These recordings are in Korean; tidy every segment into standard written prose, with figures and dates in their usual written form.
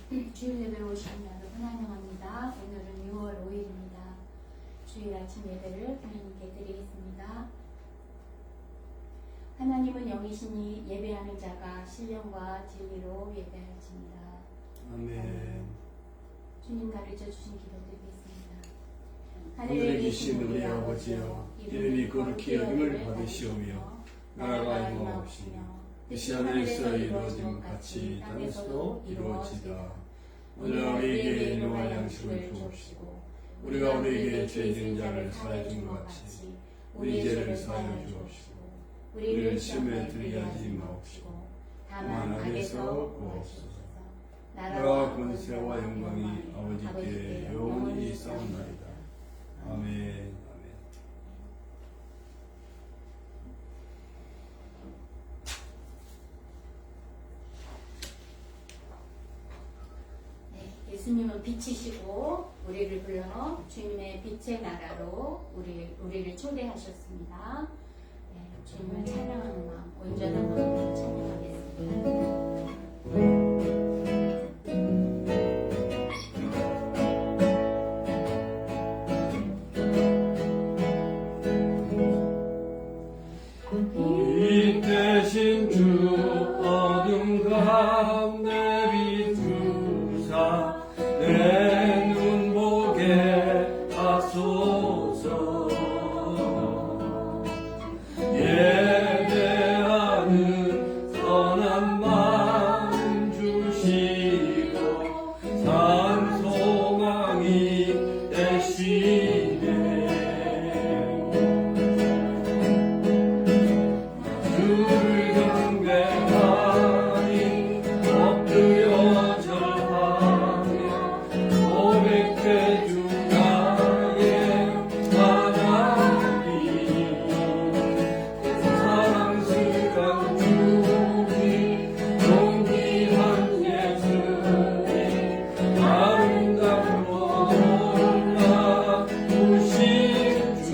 주일 예배 오신 여러분 환영합니다. 오늘은 6월 5일입니다. 주일 아침 예배를 하나님께 드리겠습니다. 하나님은 영이시니 예배하는 자가 신령과 진리로 예배할지니라. 아멘. 주님 가르쳐 주신 기도 드리겠습니다. 하늘에 계신 우리 아버지여, 이름이 거룩히 여김을 받으시오며 나라가 임하옵시며 뜻이 하늘에서 이루어진 것 같이 땅에서도 이루어지다. 오늘 우리에게 일용할 양식을 주옵시고 우리가 우리에게 죄진 자를 사하여 준 것 같이 우리 죄를 사하여 주옵시고 우리를 시험에 들게 하지 마옵시고 다만 악에서 구하옵소서. 나라와 권세와 영광이 아버지께 영원히 있사옵나이다. 아멘. 예수님은 빛이시고 우리를 불러 주님의 빛의 나라로 우리를 초대하셨습니다. 주님을 찬양하는 마음, 온전한 마음으로 찬양하겠습니다. 빛 대신 주 어둠 가운데 비추사 내 눈 보게 하소서. 예배하는 선한 마음 주시고 산 소망이 되시네. 주를 경배하니 엎드려 절하며 고백해 주 나의 하나님. 사랑스러운 주님 존귀한 예수님 아름답고 놀라우신 주.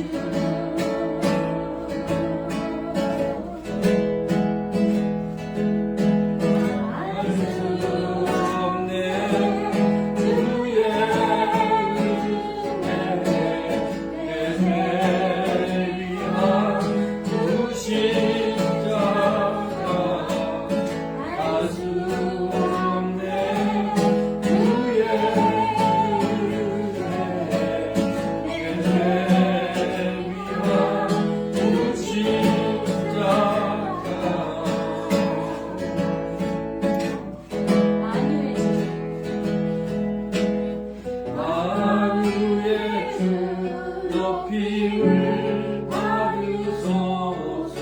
높임을 받으소서.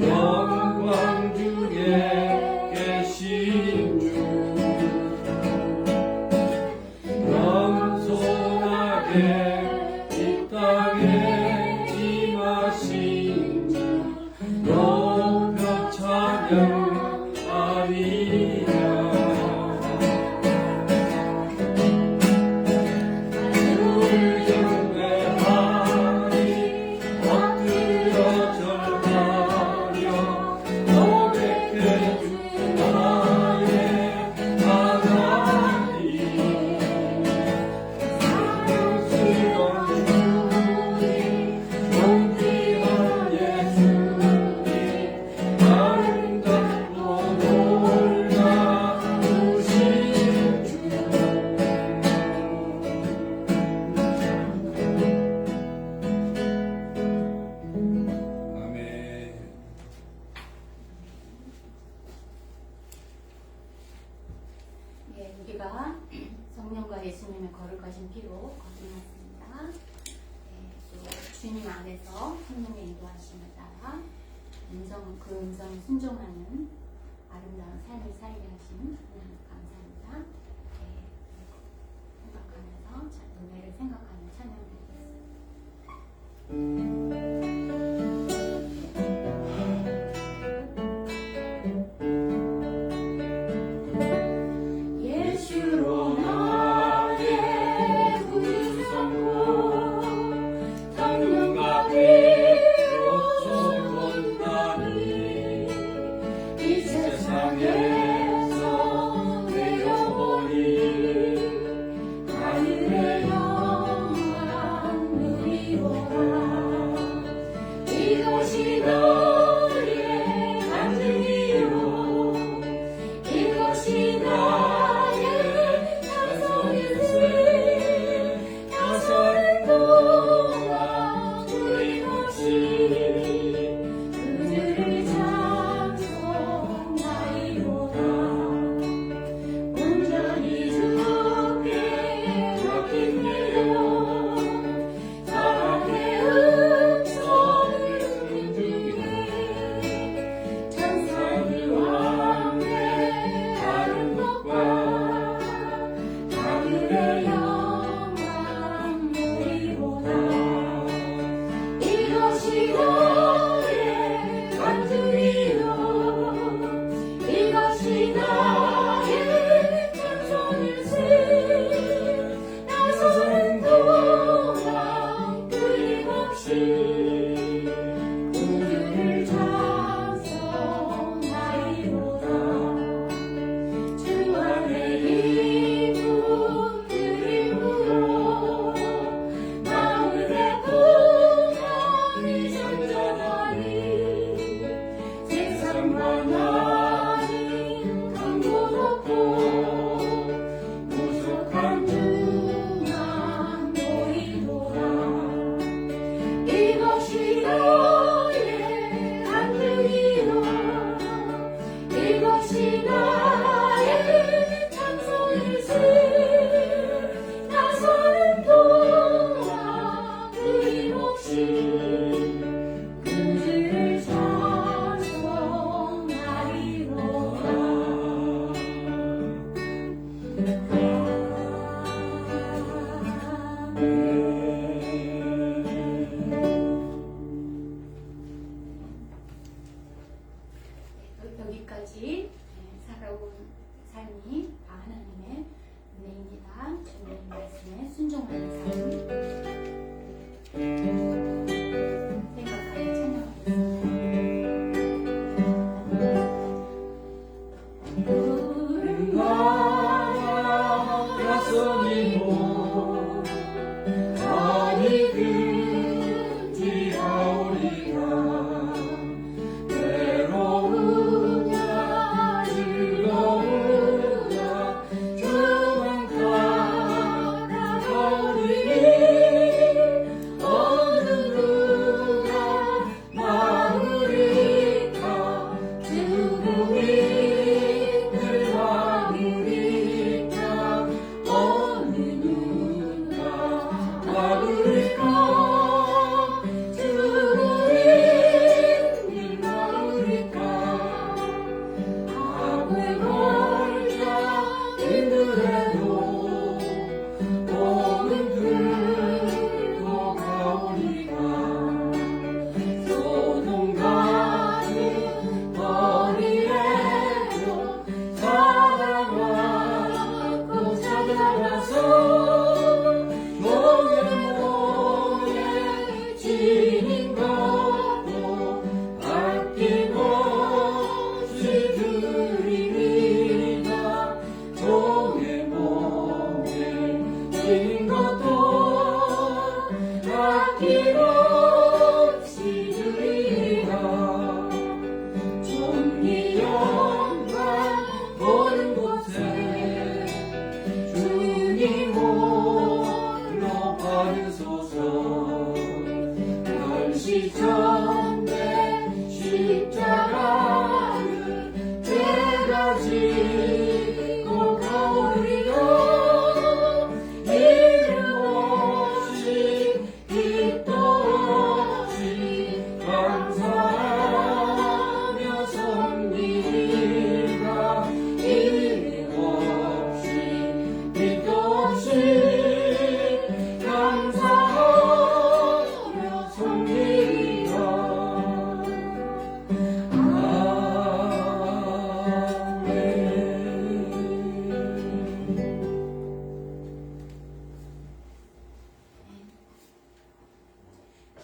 영광 중에 계신 주 겸손하게 이 땅에 임하신 주 높여 찬양하리라. 우리가 성령과 예수님의 거룩하신 피로 거듭났습니다. 또 주님 안에서 성령의 인도하심을 따라 그 음성에 순종하는 아름다운 삶을 살게 하신 하나님 감사합니다. 생각하면서 은혜를 생각하는 찬양 드리겠습니다. 예수로 나의 구성고 성령과 피로 소원하니 이 세상에서 내 영혼이 살아온 삶이 다 하나님의 은혜입니다. 주님 말씀에 순종하는 삶 생각하여 찬양하겠습니다.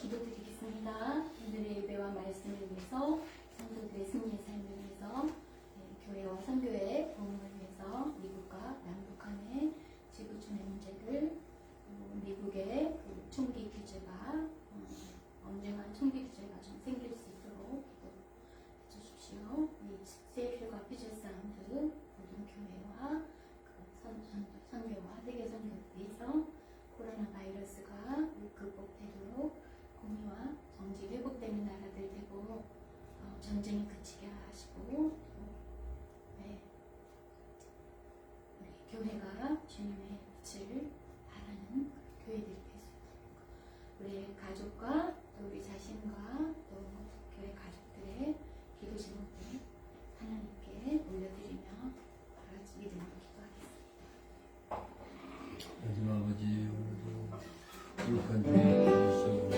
기도드리겠습니다. 오늘의 예배와 말씀을 위해서 성도들의 승리의 삶을 위해서 교회와 선교의 도움을 위해서 미국과 남북한의 지구촌의 문제들 미국의 그 총기 규제가 엄중한 총기 규제가 좀 생길 수 있도록 기도해 주십시오. 이 세일과 피젤 사운드 모든 교회와 선교와 세계 선교를 위해서 코로나 바이러스가 극복되도록 공의와 정지 회복되는 나라들 되고 전쟁이 그치게 하시고 우리 교회가 주님의 빛을 바라는 교회들이 될 수 있도록 우리 가족과 또 우리 자신과 또 교회 가족들의 기도 제목들 하나님께 올려드리며 다 같이 믿음으로 기도하겠습니다. 하나님 아버지, 오늘도 불판 주의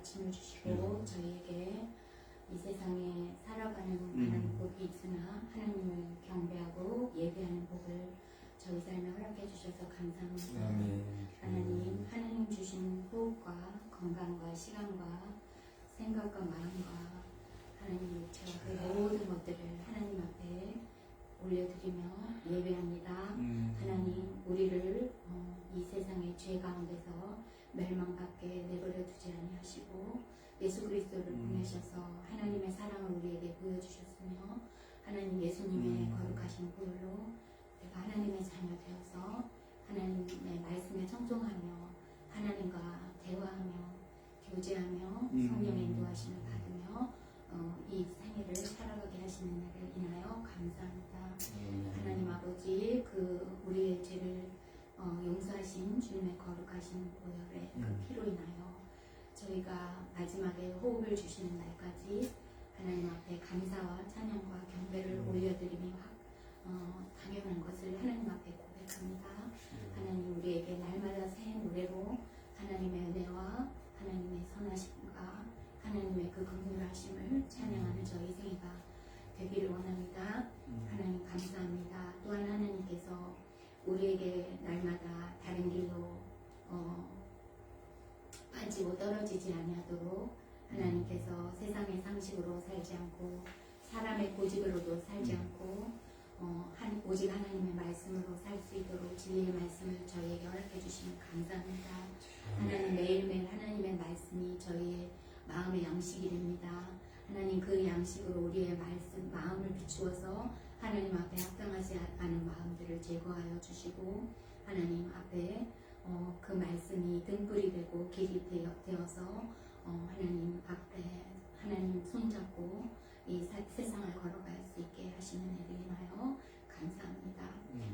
아침을 주시고 저희에게 이 세상에 살아가는 많은 복이 있으나 하나님을 경배하고 예배하는 복을 저희 삶에 허락해 주셔서 감사합니다. 하나님 주신 호흡과 건강과 시간과 생각과 마음과 하나님 육체와 그 모든 것들을 하나님 앞에 올려드리며 예배합니다. 하나님 우리를 이 세상의 죄 가운데서 멸망받게 내버려 두지 아니하시고 예수 그리스도를 보내셔서 하나님의 사랑을 우리에게 보여주셨으며 하나님 예수님의 거룩하신 보혈로 내가 하나님의 자녀 되어서 하나님의 말씀에 청종하며 하나님과 대화하며 교제하며 성령의 인도하심을 받으며 이 생애를 살아가게 하시는 날을 인하여 감사합니다. 하나님 아버지 우리의 죄를 용서하신 주님의 거룩하신 보혈의 그 피로 인하여 저희가 마지막에 호흡을 주시는 날까지 하나님 앞에 감사와 찬양과 경배를 올려드리며 당연한 것을 하나님 앞에 고백합니다. 하나님 우리에게 날마다 새 노래로 하나님의 은혜와 하나님의 선하심과 하나님의 그 긍휼하심을 찬양하는 저희 생애가 되기를 원합니다. 하나님 감사합니다. 또한 하나님께서 우리에게 날마다 다른 길로 빠지고 떨어지지 아니하도록 하나님께서 세상의 상식으로 살지 않고 사람의 고집으로도 살지 않고 오직 하나님의 말씀으로 살 수 있도록 진리의 말씀을 저희에게 허락해 주시면 감사합니다. 하나님 매일매일 하나님의 말씀이 저희의 마음의 양식이 됩니다. 하나님 그 양식으로 우리의 마음을 비추어서 하나님 앞에 합당하지 않은 마음들을 제거하여 주시고 하나님 앞에 그 말씀이 등불이 되고 길이 되어서 하나님 앞에 하나님 손잡고 이 세상을 걸어갈 수 있게 하시는 일을 인하여 감사합니다.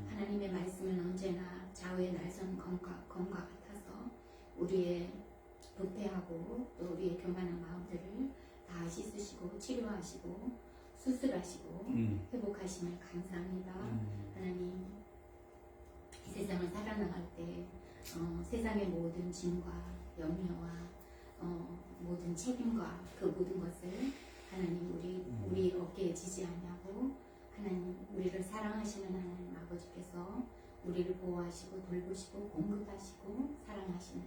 하나님의 말씀은 언제나 좌우의 날선 검과 같아서 우리의 부패하고 또 우리의 교만한 마음들을 다 씻으시고 치료하시고 수술하시고 회복하심을 감사합니다. 하나님 이 세상을 살아나갈 때 세상의 모든 짐과 염려와 모든 책임과 그 모든 것을 하나님 우리 어깨에 지지 아니하고 하나님 우리를 사랑하시는 하나님 아버지께서 우리를 보호하시고 돌보시고 공급하시고 사랑하시는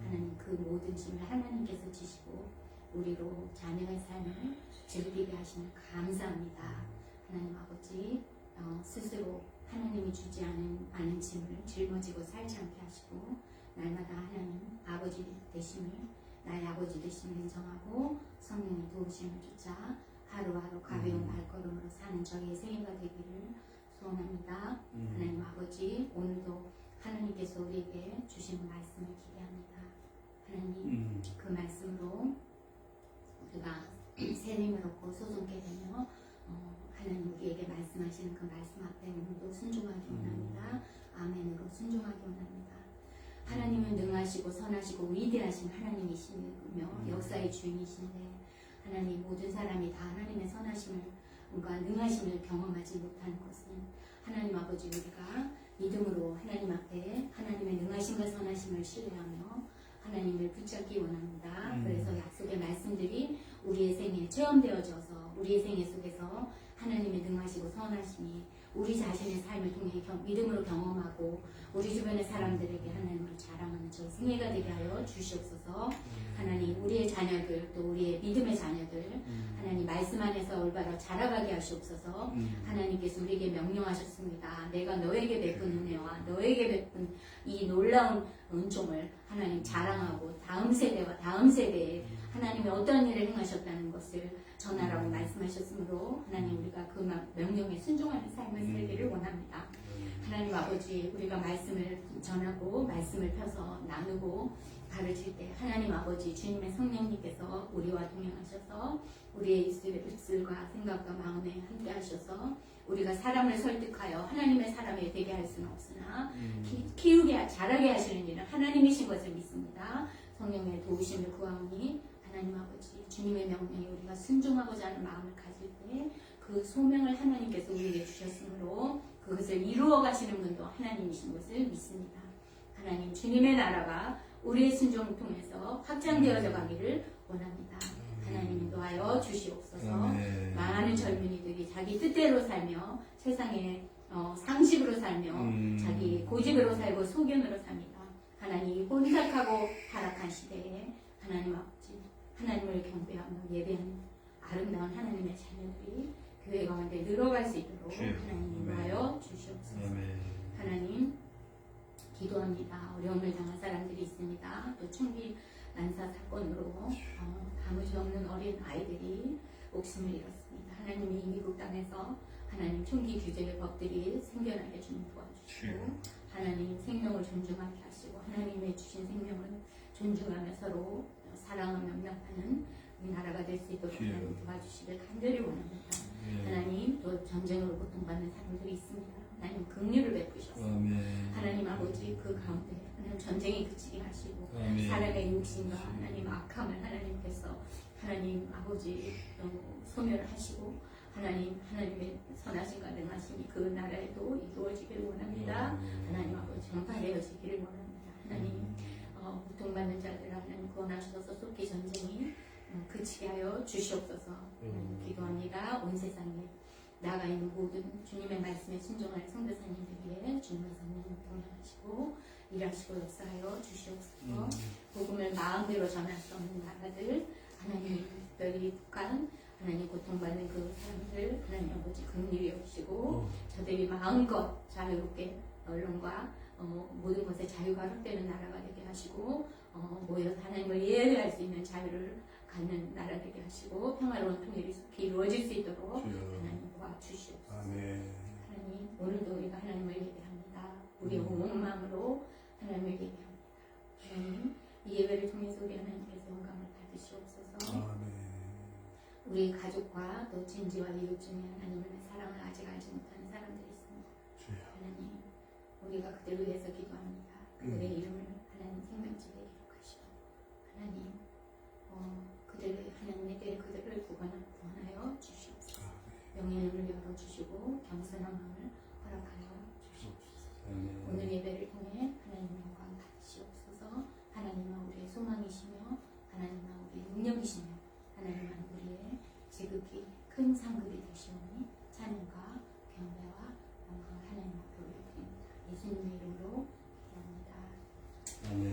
하나님 그 모든 짐을 하나님께서 지시고 우리로 자녀의 삶을 즐기게 하시는 감사합니다. 하나님 아버지 스스로 하나님이 주지 않은 짐을 짊어지고 살지 않게 하시고 날마다 하나님 아버지 되심을 나의 아버지 되심을 인정하고 성령의 도우심을 쫓아 하루하루 가벼운 발걸음으로 사는 저희의 생애가 되기를 소원합니다. 하나님 아버지 오늘도 하나님께서 우리에게 주시는 말씀을 기대합니다. 하나님 그 말씀으로 우리가 새 힘을 얻고 소송케 되며 하나님 우리에게 말씀하시는 그 말씀 앞에 오늘도 순종하기 원합니다. 아멘으로 순종하기 원합니다. 하나님은 능하시고 선하시고 위대하신 하나님이시며 역사의 주인이신데 하나님 모든 사람이 다 하나님의 선하심과 능하심을 경험하지 못하는 것은 하나님 아버지 우리가 믿음으로 하나님 앞에 하나님의 능하심과 선하심을 신뢰하며 하나님을 붙잡기 원합니다. 그래서 약속의 말씀들이 우리의 생에 체험되어져서 우리의 생애 속에서 하나님의 능하시고 선하심이 우리 자신의 삶을 통해 믿음으로 경험하고 우리 주변의 사람들에게 하나님을 자랑하는 저 생애가 되게 하여 주시옵소서. 하나님 우리의 자녀들 또 우리의 믿음의 자녀들 하나님 말씀 안에서 올바로 자라가게 하시옵소서. 하나님께서 우리에게 명령하셨습니다. 내가 너에게 베푼 은혜와 너에게 베푼 이 놀라운 은총을 하나님 자랑하고 다음 세대와 다음 세대에 하나님이 어떤 일을 행하셨다는 것을 전하라고 말씀하셨으므로 하나님 우리가 그 명령에 순종하는 삶을 살기를 원합니다. 하나님 아버지 우리가 말씀을 전하고 말씀을 펴서 나누고 가르칠 때 하나님 아버지 주님의 성령님께서 우리와 동행하셔서 우리의 입술과 생각과 마음에 함께 하셔서 우리가 사람을 설득하여 하나님의 사람이 되게 할 수는 없으나 키우게 자라게 하시는 일은 하나님이신 것을 믿습니다. 성령의 도우심을 구하오니 하나님 아버지 주님의 명령에 우리가 순종하고자 하는 마음을 가질 때 그 소명을 하나님께서 우리에게 주셨으므로 그것을 이루어 가시는 분도 하나님이신 것을 믿습니다. 하나님 주님의 나라가 우리의 순종을 통해서 확장되어져 가기를 원합니다. 하나님 인도하여 주시옵소서. 아멘. 많은 젊은이들이 자기 뜻대로 살며 세상에 상식으로 살며 자기 고집으로 살고 소견으로 삽니다. 하나님 혼탁하고 타락한 시대에 하나님 아버지 하나님을 경배하며 예배하는 아름다운 하나님의 자녀들이 교회 가운데 늘어갈 수 있도록 하나님 인도하여 주시옵소서. 하나님 기도합니다. 어려움을 당한 사람들이 있습니다. 또 총기 난사 사건으로 담을 수 없는 어린 아이들이 목숨을 잃었습니다. 하나님이 이 미국 땅에서 하나님 총기 규제 법들이 생겨나게 좀 도와주시고 하나님 생명을 존중하게 하시고 하나님의 주신 생명을 존중하며 서로 사랑하며 명령하는 이 나라가 될 수 있도록 하나님 도와주시길 간절히 원합니다. 하나님 또 전쟁으로 고통받는 사람들이 있습니다. 하나님 긍휼을 베푸셔서 하나님 아버지 그 가운데 하나님 전쟁이 그치게 하시고 사람의 욕심과 하나님 악함을 하나님께서 하나님 아버지 소멸을 하시고 하나님의 선하신가 능하심이 그 나라에도 이루어지기를 원합니다. 하나님 아버지 전파되어지기를 원합니다. 하나님 고통받는 자들 하나님 구원하셔서 속기 전쟁이 그치게 하여 주시옵소서. 기도합니다. 온 세상에 나가 있는 모든 주님의 말씀에 순종할 성도사님들에게 주님의 성령을 동행하시고 일하시고 역사하여 주시옵소서. 복음을 마음대로 전할 수 없는 나라들 하나님 특별히 북한 하나님 고통받는 그 사람들 하나님 아버지 긍휼히 여기시고 저들이 마음껏 자유롭게 언론과 모든 것에 자유가 흡되는 나라가 되게 하시고 모여 하나님을 예배할 수 있는 자유를 갖는 나라 되게 하시고 평화로운 통일이 속히 이루어질 수 있도록 하나님 도와주시옵소서. 하나님 오늘도 우리가 하나님을 예배합니다. 우리의 온 마음으로 하나님을 예배합니다. 하나님 이 예배를 통해서 우리 하나님께서 영광을 받으시옵소서. 우리 가족과 또 친지와 이웃 중에 하나님을 사랑을 아직 알지 못하는 사람들이 있습니다. 하나님 우리가 그들을 위해서 기도합니다. 그들의 이름을 하나님 생명책에 기록하시고 하나님 그들의 하나님의 때에 그들을 구원하여 주시옵소서. 영의 눈을 열어주시고 겸손한 마음을 허락하여 주시옵소서. 오늘 예배를 통해 하나님 영광 받으시옵소서. 하나님은 우리의 소망이시며 하나님은 우리의 능력이시며 하나님은 우리의 지극히 큰 상급이 되시오니 찬양과 경배와 영광을 하나님 앞에 올려드립니다. 예수님의 이름으로 기도합니다. 아멘.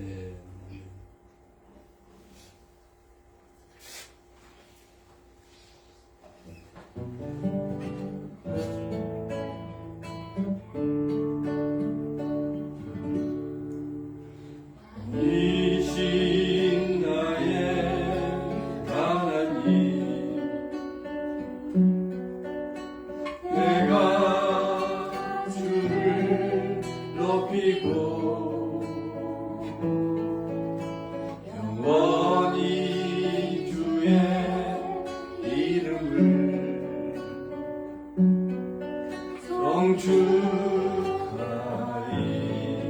이신 나의 하나님 내가 주를 높이고 영원히 주의 이름을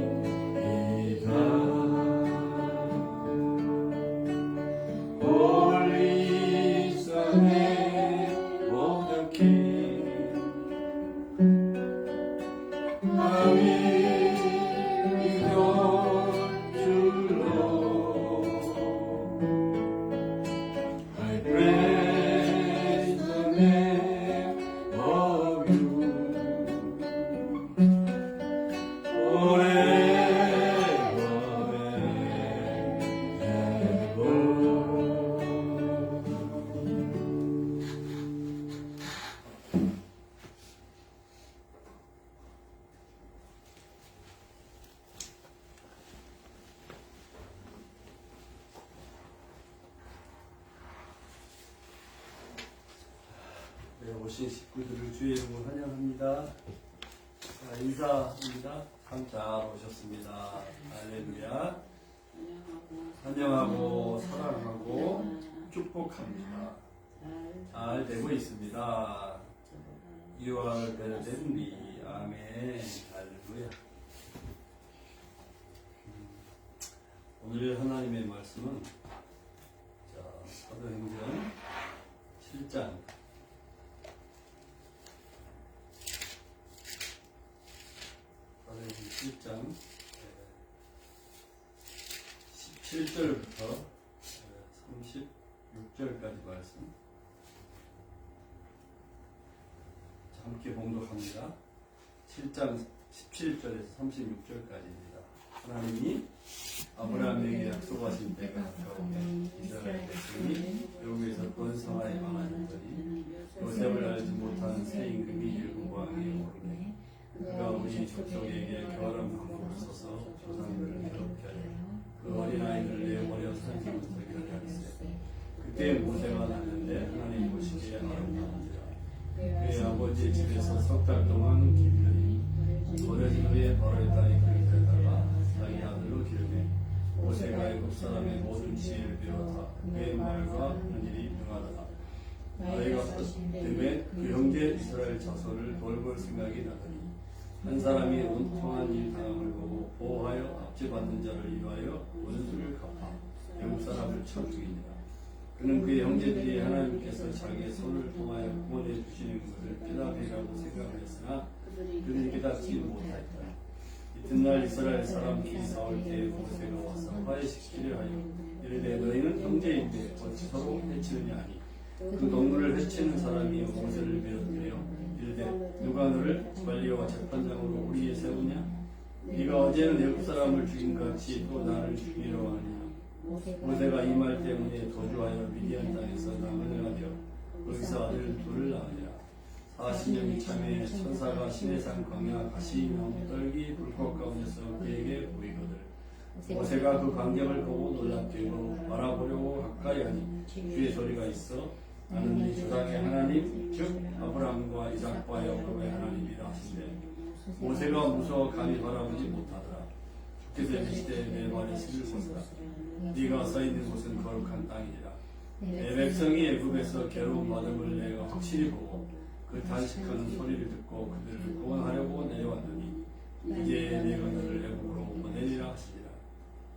성축하리이다. 홀리 산의 모든 길 밤이 이곳 줄로 I praise the name of you forever and ever. 네, 오신 식구들을 주의 이름으로 환영합니다. 자, 인사합니다. 참 잘 오셨습니다. 할렐루야. 환영하고 사랑하고 축복합니다. 잘 되고 있습니다. 6월 베르덴비 아멘. 할렐루야. 오늘 하나님의 말씀은 사도행전 7장 사도행전 7장 7절부터 36절까지 말씀 함께 봉독합니다. 7장 17절에서 36절까지입니다. 하나님이 아브라함에게 약속하신 때가 가까우니 이스라엘 백성이 여기에서 번성하여 많아졌더니 요셉을 알지 못하는 새 임금이 일곱 왕에 오르니 그가 우리 족속에게 교활한 방법을 써서 조상들을 괴롭게 하여 그 어린아이들을 내버려 산성을 들게 하였으니 그때 모세가 났는데 하나님 보시기에 아름다운지라 그의 아버지 집에서 석 달 동안 기르더니 어려진 후에 바로의 딸이 그를 데려다가 자기 아들로 기르매 모세가 애굽 사람의 모든 지혜를 배워다 그의 말과 하는 일이 명하더라. 나이가 컸음에 그 형제 이스라엘 자손을 돌볼 생각이 나더니 한 사람이 온통한 일 당함을 보고 보호하여 압제받는 자를 위하여 원수를 갚아 애굽 사람을 쳐 죽이니라. 그는 그의 형제들이 하나님께서 자기의 손을 통하여 구원해 주시는 것을 깨달으리라고 생각했으나 그들이 깨닫지 못하였다. 이튿날 이스라엘 사람들이 싸울 때에 모세가 와서 화해시키려 하여 이르되 너희는 형제인데 어찌 서로 해치느냐 하니 그 동물을 해치는 사람이 모세를 밀어내려 이르되 누가 너를 관리와 재판장으로 우리에 세우냐? 네가 어제는 애굽 사람을 죽인 같이 또 나를 죽이려 하느냐? 모세가 이 말 때문에 도주하여 미디안 땅에서 나그네가 되어 거기서 아들 둘을 낳으니라. 40년이 참에 천사가 시내산 광야 가시나무 떨기 불꽃 가운데서 그에게 보이거늘 모세가 그 광경을 보고 놀랍되고 말아보려고 가까이 하니 주의 소리가 있어 나는 네 조상의 하나님 즉 아브라함과 이삭과 야곱의 하나님이라 하시되 모세가 무서워 감히 바라보지 못하더라. 주께서 이르시되 내 말에 실을 것이라. 네가 서 있는 곳은 거룩한 땅이니라. 내 백성이 애굽에서 괴로움 받음을 내가 확실히 보고 그 단식하는 소리를 듣고 그들을 구원하려고 내려왔더니 이제 내가 너를 애굽으로 보내리라 하시니라.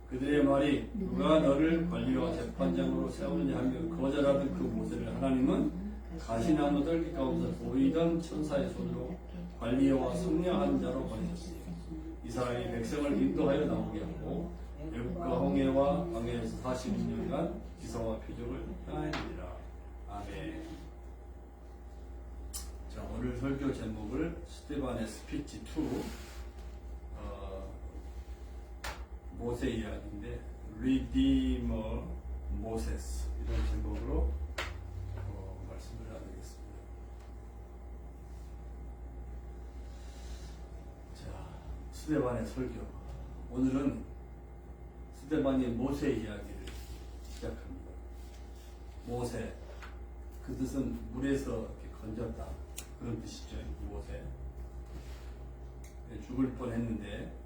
그들의 말이 누가 너를 관리와 재판장으로 세우느냐 하며 거절하던 그 모세를 하나님은 가시나무 떨기 가운데서 보이던 천사의 손으로 관리와 성령한 자로 보내셨으니 이 사람이 백성을 인도하여 나오게 하고 애국과 홍해와 광야에서 42년간 기사와 표적을 행하니라. 아멘. 자, 오늘 설교 제목을 스테반의 스피치 2 모세 이야기인데 Redeemer Moses 이런 제목으로 말씀을 나누겠습니다. 자, 스데반의 설교. 오늘은 스데반이 모세 이야기를 시작합니다. 모세, 그 뜻은 물에서 이렇게 건졌다 그런 뜻이죠. 모세. 죽을 뻔했는데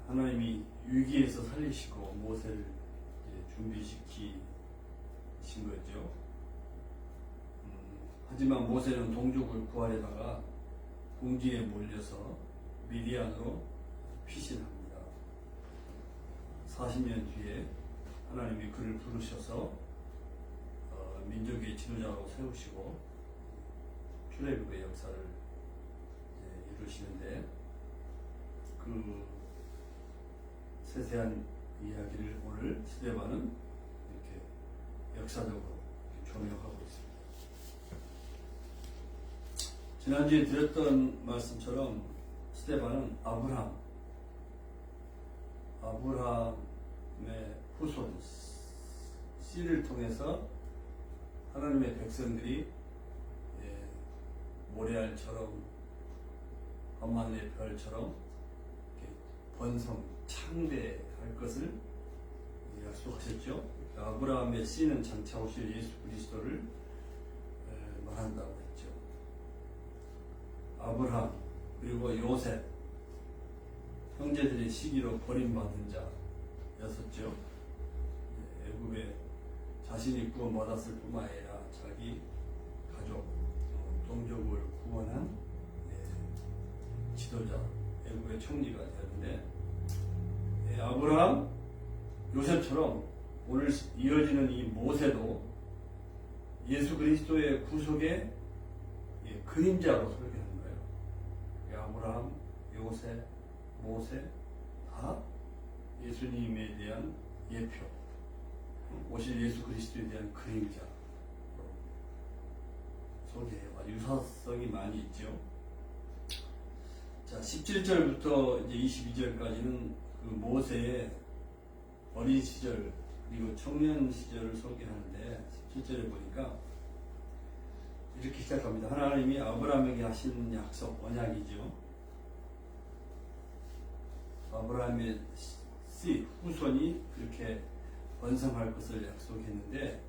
하나님이 위기에서 살리시고 모세를 준비시키신 거죠. 하지만 모세는 동족을 구하려다가 궁지에 몰려서 미디안으로 피신합니다. 40년 뒤에 하나님이 그를 부르셔서 민족의 지도자로 세우시고 출애굽의 역사를 이루시는데 그 세세한 이야기를 오늘 스데반은 이렇게 역사적으로 조명하고 있습니다. 지난주에 드렸던 말씀처럼 스데반은 아브라함의 후손 씨를 통해서 하나님의 백성들이 모래알처럼 밤하늘의 별처럼 번성 창대할 것을 약속하셨죠. 아브라함의 씨는 장차 오실 예수 그리스도를 말한다고 했죠. 아브라함 그리고 요셉 형제들의 시기로 버림받은 자였었죠. 애굽에 자신이 구원받았을 뿐만 아니라 자기 가족 동족을 구원한 지도자 애굽의 총리가 되었는데 아브라함, 요셉처럼 오늘 이어지는 이 모세도 예수 그리스도의 구속의 그림자로 설계하는 거예요. 아브라함, 요셉, 모세 다 예수님에 대한 예표, 오실 예수 그리스도에 대한 그림자 소개해요. 유사성이 많이 있죠. 자, 17절부터 이제 22절까지는 그 모세의 어린 시절 그리고 청년 시절을 소개하는데 17절에 보니까 이렇게 시작합니다. 하나님이 아브라함에게 하신 약속, 언약이죠. 아브라함의 씨, 후손이 그렇게 번성할 것을 약속했는데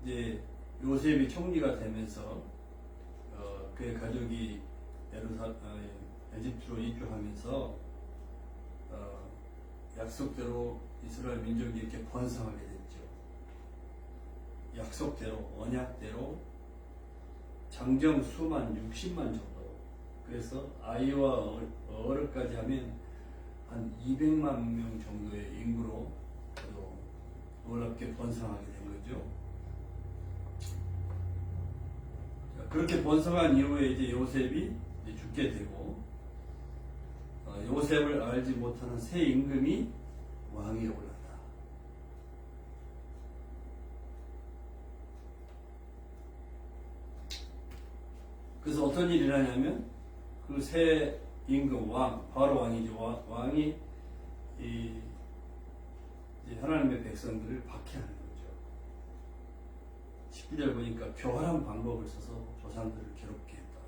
이제 요셉이 총리가 되면서 그의 가족이 에집트로 이주하면서 약속대로 이스라엘 민족이 이렇게 번성하게 됐죠. 약속대로, 언약대로 장정 수만 60만 정도. 그래서 아이와 어른까지 하면 한 200만 명 정도의 인구로 놀랍게 번성하게 된 거죠. 자, 그렇게 번성한 이후에 이제 요셉이 이제 죽게 되고 요셉을 알지 못하는 새 임금이 왕위에 올랐다. 그래서 어떤 일이 일어나냐면 그 새 임금 바로 왕이죠. 왕이 이제 하나님의 백성들을 박해하는 거죠. 19절 보니까 교활한 방법을 써서 조상들을 괴롭게 했다.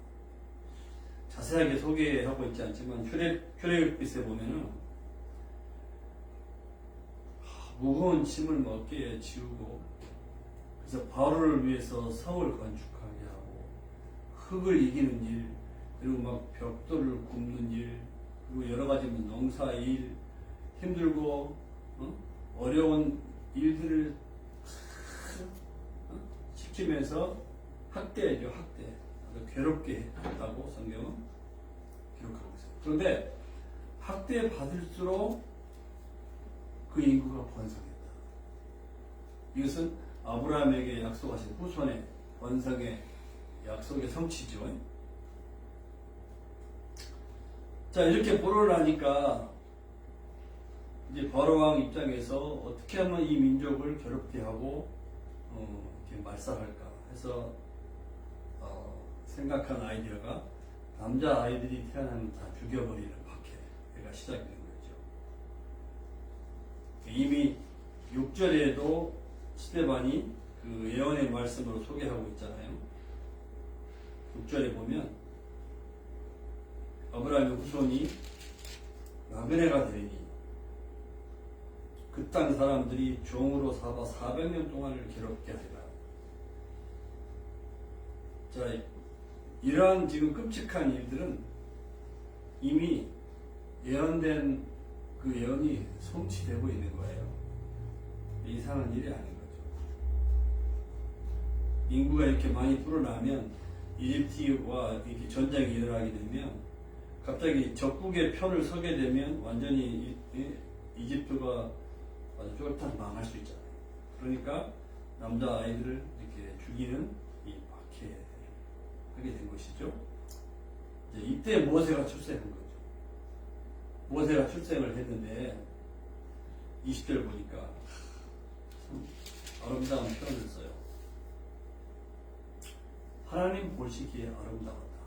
자세하게 소개하고 있지 않지만 출애굽기에 보면은 무거운 짐을 어깨에 지우고 그래서 바로를 위해서 성을 건축하게 하고 흙을 이기는 일, 그리고 막 벽돌을 굽는 일, 그리고 여러 가지 농사 일, 힘들고 어려운 일들을 시키면서 학대죠, 학대. 아주 괴롭게 했다고 성경은 기록하고 있어요. 그런데 학대 받을수록 그 인구가 번성했다. 이것은 아브라함에게 약속하신 후손의 번성의 약속의 성취죠. 자, 이렇게 불어나니까 이제 바로왕 입장에서 어떻게 하면 이 민족을 괴롭게 하고 이렇게 말살할까 해서 생각한 아이디어가 남자 아이들이 태어나면 다 죽여버리는 박해가 시작이 된 거죠. 이미 6절에도 스데반이 그 예언의 말씀으로 소개하고 있잖아요. 6절에 보면 아브라함의 후손이 나그네가 되니 그 땅 사람들이 종으로 삼아 400년 동안을 괴롭게 하리라. 자, 이러한 지금 끔찍한 일들은 이미 예언된 그 예언이 성취되고 있는 거예요. 이상한 일이 아닌 거죠. 인구가 이렇게 많이 불어나면 이집트와 이렇게 전쟁이 일어나게 되면 갑자기 적국의 편을 서게 되면 완전히 이집트가 아주 쫄딱 망할 수 있잖아요. 그러니까 남자 아이들을 이렇게 죽이는 이 박해하게 된 것이죠. 이때 모세가 출생한 거죠. 모세가 출생을 했는데 20절 보니까 참 아름다운 표현을 써요. 하나님 보시기에 아름다웠다.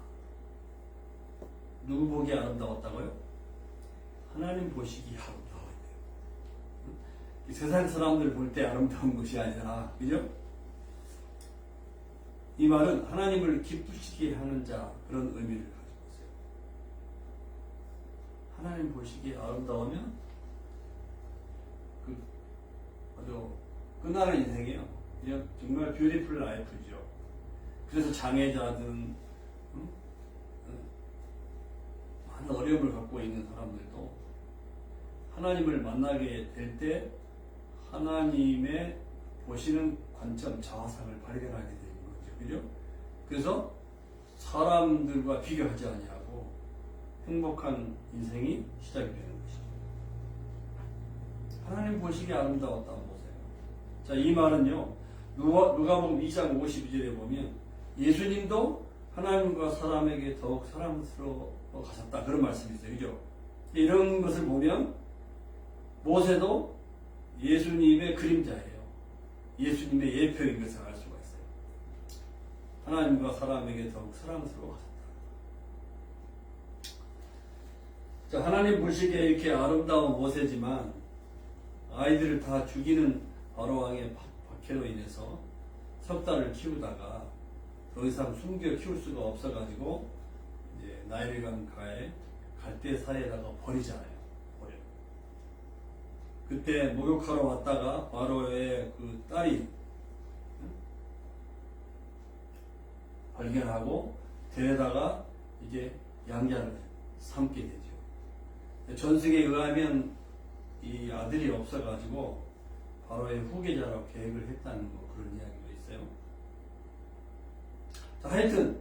누구 보기에 아름다웠다고요? 하나님 보시기에 아름다워요. 세상 사람들 볼 때 아름다운 것이 아니라, 그죠? 이 말은 하나님을 기쁘시게 하는 자, 그런 의미를 가지고 있어요. 하나님 보시기에 아름다우면 아주 끝나는 인생이에요. 그냥 정말 뷰티풀 라이프죠. 그래서 장애자든 많은 어려움을 갖고 있는 사람들도 하나님을 만나게 될 때 하나님의 보시는 관점, 자화상을 발견하게 되는 거죠. 그죠? 그래서 사람들과 비교하지 아니하고 행복한 인생이 시작이 되는 것이죠. 하나님 보시기에 아름다웠다고 보세요. 자, 이 말은요, 누가복음 2장 52절에 보면 예수님도 하나님과 사람에게 더욱 사랑스러워 가셨다, 그런 말씀이 있어요. 그죠? 이런 것을 보면 모세도 예수님의 그림자예요. 예수님의 예표인 것을 알 수가 있어요. 하나님과 사람에게 더욱 사랑스러워하셨다. 자, 하나님 보시기에 이렇게 아름다운 모세지만 아이들을 다 죽이는 바로왕의 박해로 인해서 석 달을 키우다가 더 이상 숨겨 키울 수가 없어가지고 이제 나일강가에 갈대사이에다가 버리잖아요. 버려요. 그때 목욕하러 왔다가 바로의 그 딸이 발견하고 데려다가 이제 양자를 삼게 되죠. 전승에 의하면 이 아들이 없어가지고 바로의 후계자라고 계획을 했다는 거, 그런 이야기가 있어요. 자, 하여튼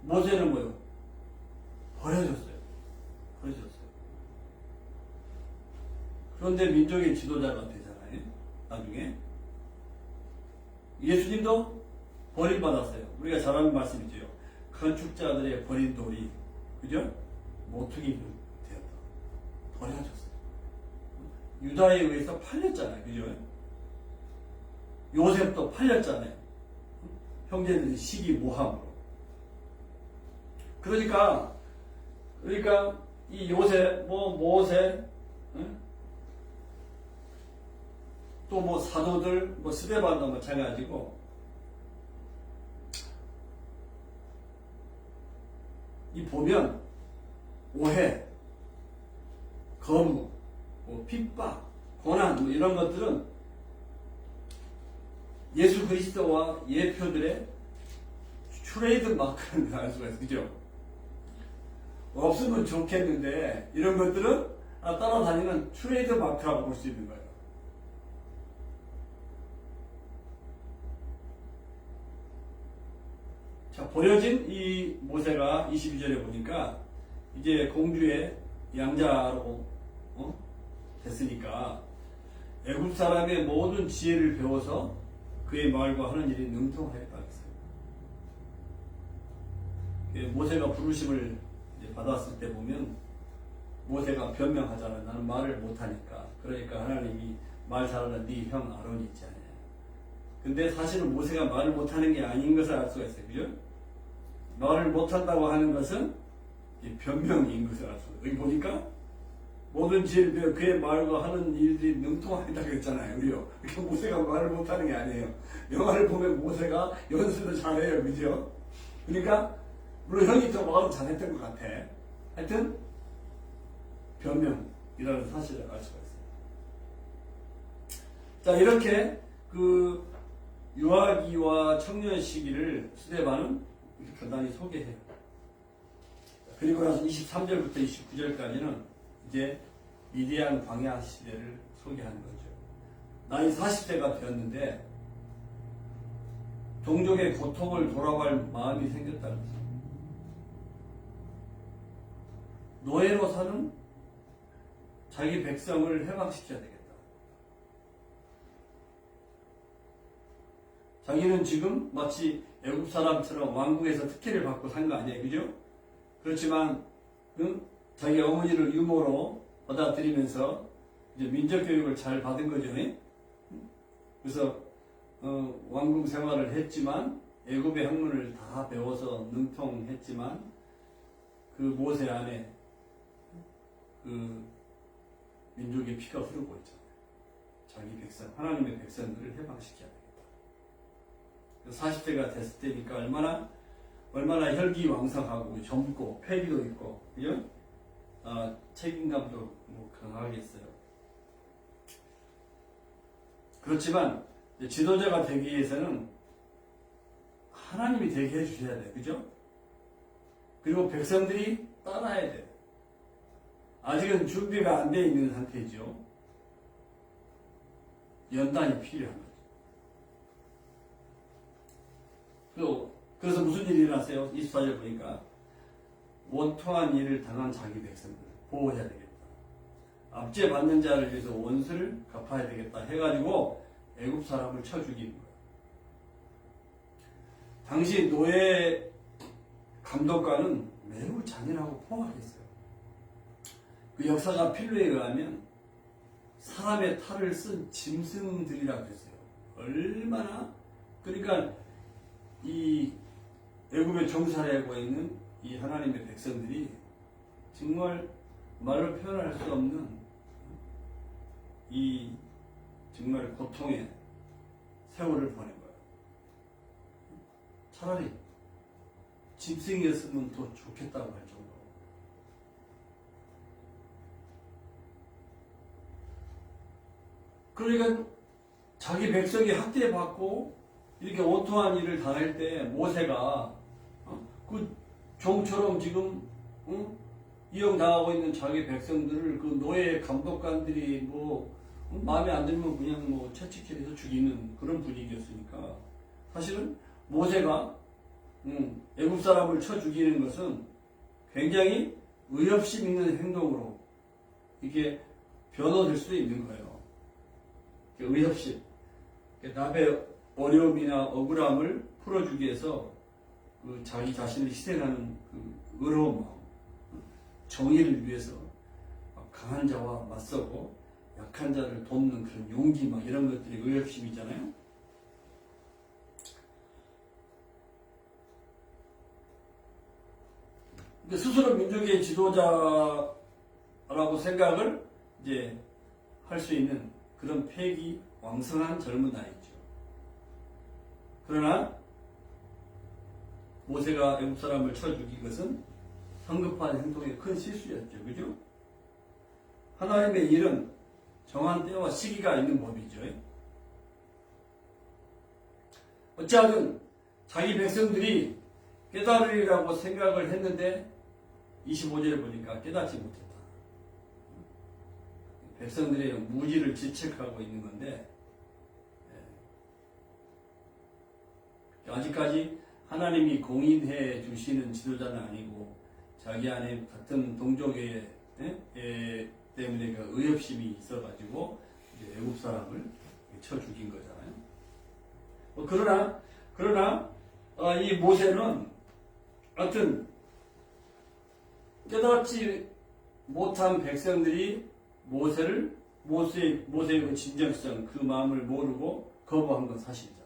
모세는 뭐요? 버려졌어요. 그런데 민족의 지도자가 되잖아요. 나중에 예수님도 버림받았어요. 우리가 잘 아는 말씀이죠. 건축자들의 버린 돌이, 그죠? 모퉁이 되었다. 버려졌어요. 유다에 의해서 팔렸잖아요. 그죠? 요셉도 팔렸잖아요. 형제들이 시기 모함으로. 그러니까 이 요셉, 모세, 또 사도들, 스데반도 마찬가지고, 이 보면 오해, 거부, 핍박, 고난 이런 것들은 예수 그리스도와 예표들의 트레이드 마크라는 걸 알 수가 있어요. 그죠? 없으면 좋겠는데 이런 것들은 따라다니는 트레이드 마크라고 볼 수 있는 거예요. 자, 버려진 이 모세가 22절에 보니까 이제 공주의 양자로 됐으니까 애굽 사람의 모든 지혜를 배워서 그의 말과 하는 일이 능통하였다 했어요. 모세가 부르심을 받았을 때 보면 모세가 변명하잖아요. 나는 말을 못하니까. 그러니까 하나님이 말 잘하는 네 형 아론이 있지 않냐. 근데 사실은 모세가 말을 못하는 게 아닌 것을 알 수가 있어요. 그죠? 말을 못한다고 하는 것은 변명인 것을 알 수가 있어요. 여기 보니까 모든 지혜를 배워 그의 말과 하는 일들이 능통하다 그랬잖아요. 우리요. 그러니까 모세가 말을 못하는 게 아니에요. 영화를 보면 모세가 연수도 잘해요. 그죠? 그러니까 물론 형이 더 말은 잘했던 것 같아. 하여튼 변명이라는 사실을 알 수가 있어요. 자, 이렇게 그 유아기와 청년 시기를 스데반은 이렇게 간단히 소개해요. 그리고 나서 23절부터 29절까지는 이제 미디안 광야 시대를 소개하는 거죠. 나이 40세가 되었는데 동족의 고통을 돌아갈 마음이 생겼다는 거죠. 노예로 사는 자기 백성을 해방시켜야 되겠다. 자기는 지금 마치 애굽 사람처럼 왕국에서 특혜를 받고 산 거 아니에요. 그죠? 그렇지만 자기 어머니를 유모로 받아들이면서 이제 민족 교육을 잘 받은 거죠. 그래서 왕궁 생활을 했지만 애굽의 학문을 다 배워서 능통했지만 그 모세 안에 그 민족의 피가 흐르고 있잖아요. 자기 백성, 하나님의 백성들을 해방시켜야 되겠다. 40세가 됐을 때니까 얼마나 혈기왕성하고 젊고 패기도 있고, 그죠? 책임감도 강하겠어요. 그렇지만 지도자가 되기 위해서는 하나님이 되게 해주셔야 돼요. 그죠? 그리고 백성들이 따라야 돼요. 아직은 준비가 안 돼 있는 상태죠. 연단이 필요한 거죠. 그래서 무슨 일이 일어났어요? 24절 보니까 원통한 일을 당한 자기 백성들 보호해야 되겠다. 압제 받는 자를 위해서 원수를 갚아야 되겠다 해가지고 애굽 사람을 쳐 죽이는 거예요. 당시 노예 감독관은 매우 잔인하고 포악했어요. 그 역사가 필로에 의하면 사람의 탈을 쓴 짐승들이라고 했어요. 얼마나 그러니까 이 애굽에 종살이하고 있는 이 하나님의 백성들이 정말 말로 표현할 수 없는 이 정말 고통의 세월을 보낸 거예요. 차라리 짐승이었으면 더 좋겠다고 할 정도로. 그러니까 자기 백성이 학대받고 이렇게 원통한 일을 당할 때 모세가 그 종처럼 지금 이용당하고 있는 자기 백성들을 그 노예 감독관들이 뭐 마음에 안 들면 그냥 뭐 채찍질해서 죽이는 그런 분위기였으니까 사실은 모세가 애굽 사람을 쳐 죽이는 것은 굉장히 의협심 있는 행동으로 이게 변호될 수도 있는 거예요. 의협심, 남의 어려움이나 억울함을 풀어주기 위해서 그 자기 자신을 희생하는 그 의로운 마음, 정의를 위해서 강한 자와 맞서고 약한 자를 돕는 그런 용기 막 이런 것들이 의협심이잖아요. 스스로 민족의 지도자라고 생각을 이제 할 수 있는 그런 패기 왕성한 젊은 나이죠. 그러나 모세가 애굽 사람을 쳐 죽인 것은 성급한 행동의 큰 실수였죠. 그죠? 하나님의 일은 정한 때와 시기가 있는 법이죠. 어찌하든 자기 백성들이 깨달으리라고 생각을 했는데 25절에 보니까 깨닫지 못했다. 백성들의 무지를 지책하고 있는 건데 아직까지 하나님이 공인해 주시는 지도자는 아니고 자기 안에 같은 동족의 때문에 그 의협심이 있어가지고 이제 애굽 사람을 쳐 죽인 거잖아요. 그러나 이 모세는 하여튼 깨닫지 못한 백성들이 모세의 그 진정성, 그 마음을 모르고 거부한 건 사실이잖아요.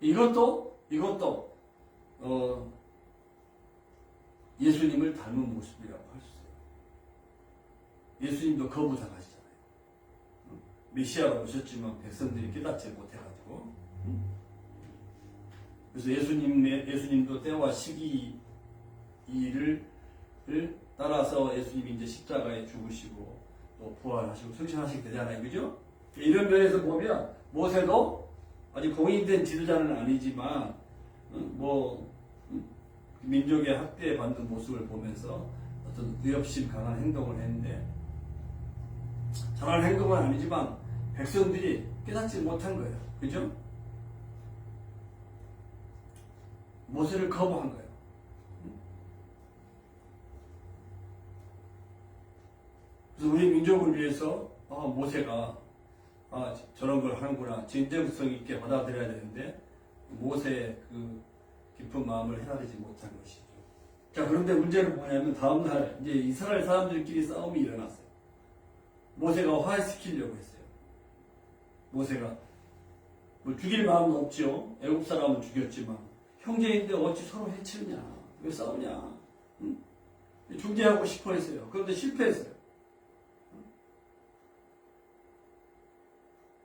이것도 예수님을 닮은 모습이라고 할 수 있어요. 예수님도 거부당하시잖아요. 메시아로 오셨지만 백성들이 깨닫지 못해가지고. 그래서 예수님도 때와 시기를 따라서 예수님이 이제 십자가에 죽으시고 또 부활하시고 승천하시게 되잖아요. 그죠? 이런 면에서 보면 모세도 아직 공인된 지도자는 아니지만 민족의 학대받는 모습을 보면서 어떤 의협심 강한 행동을 했는데 잘한 행동은 아니지만 백성들이 깨닫지 못한 거예요. 그죠? 모세를 거부한 거예요. 그래서 우리 민족을 위해서 모세가 저런 걸 하는구나 진정성 있게 받아들여야 되는데 모세의 그 깊은 마음을 헤아리지 못한 것이죠. 자, 그런데 문제는 뭐냐면 다음날 이제 이스라엘 사람들끼리 싸움이 일어났어요. 모세가 화해시키려고 했어요. 모세가 뭐 죽일 마음은 없죠. 애굽 사람은 죽였지만 형제인데 어찌 서로 해치느냐, 왜 싸우냐, 중재하고 싶어 했어요. 그런데 실패했어요.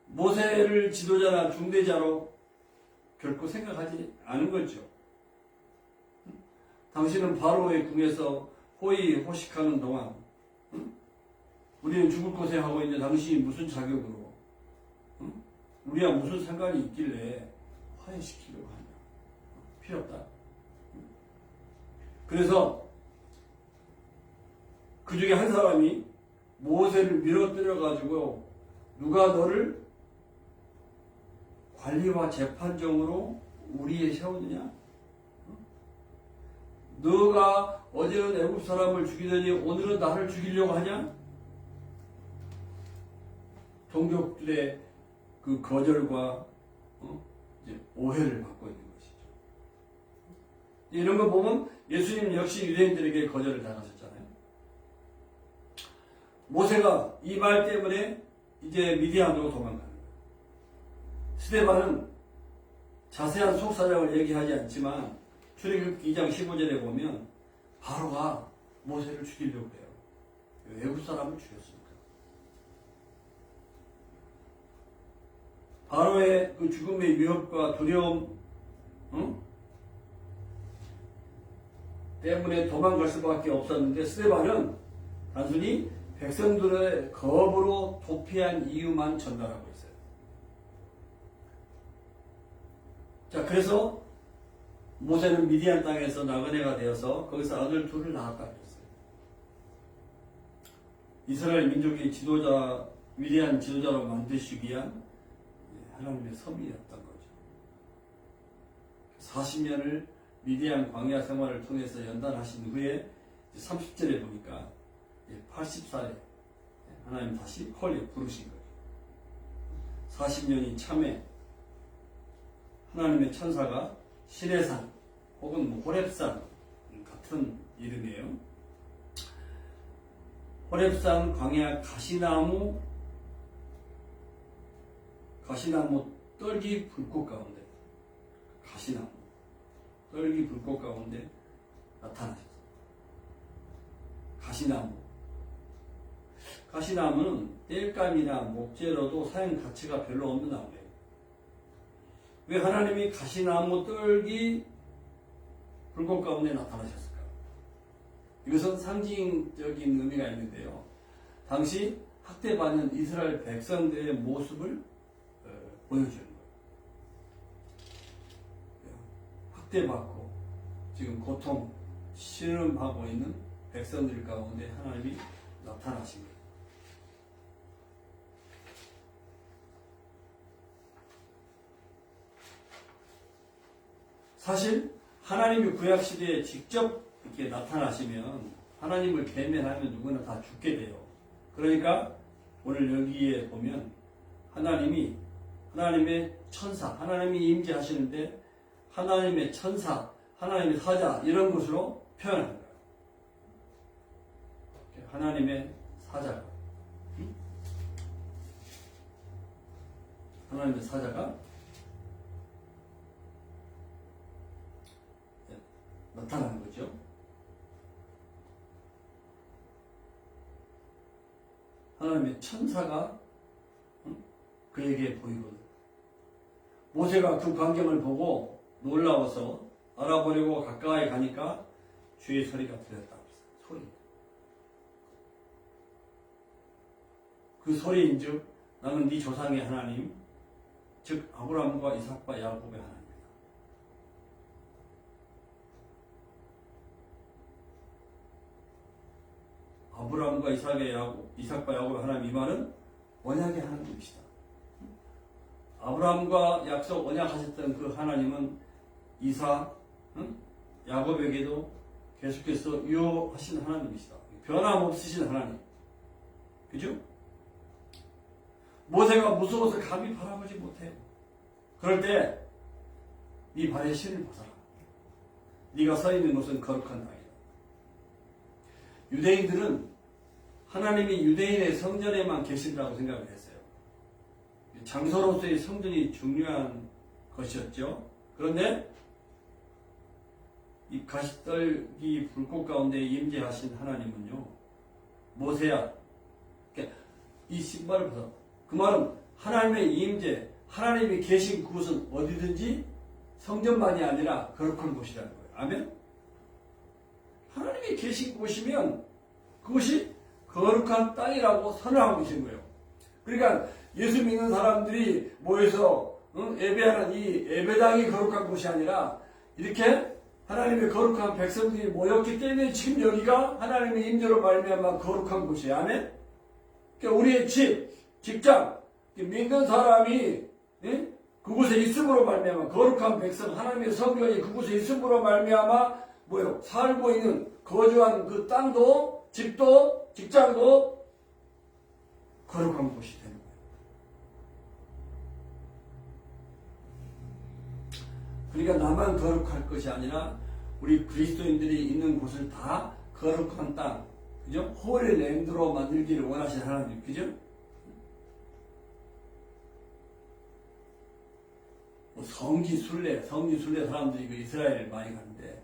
모세를 지도자나 중대자로 결코 생각하지 않은 거죠. 당신은 바로의 궁에서 호의호식하는 동안 우리는 죽을 것에 하고 있는데 당신이 무슨 자격으로 우리와 무슨 상관이 있길래 화해시키려고 하냐. 필요 없다. 그래서 그 중에 한 사람이 모세를 밀어뜨려 가지고 누가 너를 관리와 재판정으로 우리에 세우느냐? 너가 어제는 애굽 사람을 죽이더니 오늘은 나를 죽이려고 하냐? 동족들의 그 거절과 이제 오해를 받고 있는 것이죠. 이런 거 보면 예수님 역시 유대인들에게 거절을 당하셨잖아요. 모세가 이 말 때문에 이제 미디안으로 도망가는 거예요. 스데반은 자세한 속사정을 얘기하지 않지만 출애굽기 2장 15절에 보면 바로가 모세를 죽이려고 해요. 외국 사람을 죽였습니다. 바로의 그 죽음의 위협과 두려움 때문에 도망갈 수밖에 없었는데 스데반은 단순히 백성들의 거부로 도피한 이유만 전달하고 있어요. 자, 그래서 모세는 미디안 땅에서 나그네가 되어서 거기서 아들 둘을 낳았다 그랬어요. 이스라엘 민족의 지도자, 위대한 지도자로 만드시기 위한 하나님의 섭리였던 거죠. 40년을 미디안 광야 생활을 통해서 연단하신 후에 30절에 보니까 80살에 하나님 다시 콜에 부르신 거예요. 40년이 참에 하나님의 천사가 시내산 혹은 호렙산 같은 이름이에요. 호렙산 광야 가시나무 떨기 불꽃 가운데 가시나무 떨기 불꽃 가운데 나타나셨어요. 가시나무는 땔감이나 목재로도 사용 가치가 별로 없는 나무예요. 왜 하나님이 가시나무 떨기 불꽃 가운데 나타나셨을까? 이것은 상징적인 의미가 있는데요. 당시 학대받는 이스라엘 백성들의 모습을 보여주는 거예요. 학대받고 지금 고통, 신음하고 있는 백성들 가운데 하나님이 나타나신 거예요. 사실 하나님이 구약시대에 직접 이렇게 나타나시면 하나님을 대면하면 누구나 다 죽게 돼요. 그러니까 오늘 여기에 보면 하나님의 천사, 하나님이 임재하시는데 하나님의 천사, 하나님의 사자 이런 것으로 표현하는 거예요. 하나님의 사자가 하나님의 사자가 나타나는 거죠. 하나님의 천사가 그에게 보이거든. 모세가 그 광경을 보고 놀라워서 알아보려고 가까이 가니까 주의 소리가 들렸다. 소리. 그 소리인즉 나는 네 조상의 하나님, 즉 아브라함과 이삭과 야곱의 하나님. 아브라함과 이삭과 야곱의 하나님, 이 말은 언약의 하나님이시다. 아브라함과 약속 언약하셨던 그 하나님은 이삭, 야곱에게도 계속해서 유효하신 하나님이시다. 변함없으신 하나님. 그죠? 모세가 무서워서 감히 바라보지 못해요. 그럴 때 네 발에 신을 벗어라. 네가 서 있는 곳은 거룩한 땅이다. 유대인들은 하나님이 유대인의 성전에만 계신다고 생각을 했어요. 장소로서의 성전이 중요한 것이었죠. 그런데 이 가시떨기 불꽃 가운데 임재하신 하나님은요, 모세야, 이 신발을 벗어. 그 말은 하나님의 임재, 하나님이 계신 그곳은 어디든지 성전만이 아니라 거룩한 곳이라는 거예요. 아멘? 하나님이 계신 곳이면 그것이 거룩한 땅이라고 선언하고 계신 거예요. 그러니까 예수 믿는 사람들이 모여서 예배하는 이 예배당이 거룩한 곳이 아니라 이렇게 하나님의 거룩한 백성들이 모였기 때문에 지금 여기가 하나님의 임재로 말미암아 거룩한 곳이에요. 아멘? 그러니까 우리의 집, 직장, 믿는 사람이 그곳에 있음으로 말미암아 거룩한 백성, 하나님의 성전이 그곳에 있음으로 말미암아 뭐요? 살고 있는 거주한 그 땅도, 집도, 직장도 거룩한 곳이 되는 거예요. 그러니까 나만 거룩할 것이 아니라 우리 그리스도인들이 있는 곳을 다 거룩한 땅, 그죠? 홀리 랜드로 만들기를 원하시는 하나님, 그죠? 성지순례 사람들이 그 이스라엘을 많이 가는데,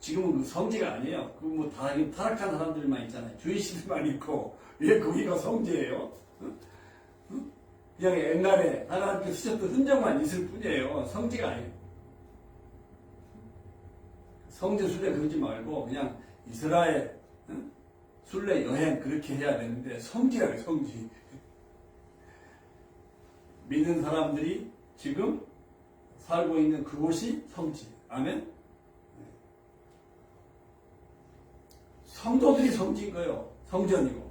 지금은 그 성지가 아니에요. 그 뭐 다 타락한 사람들만 있잖아요. 주의식들만 있고, 왜 거기가 성지예요? 그냥 옛날에 하나님께 쓰셨던 흔적만 있을 뿐이에요. 성지가 아니에요. 성지 순례 그러지 말고 그냥 이스라엘 순례 여행 그렇게 해야 되는데, 성지라고 성지. 믿는 사람들이 지금 살고 있는 그곳이 성지. 아멘? 성도들이 성지인 거예요. 성전이고.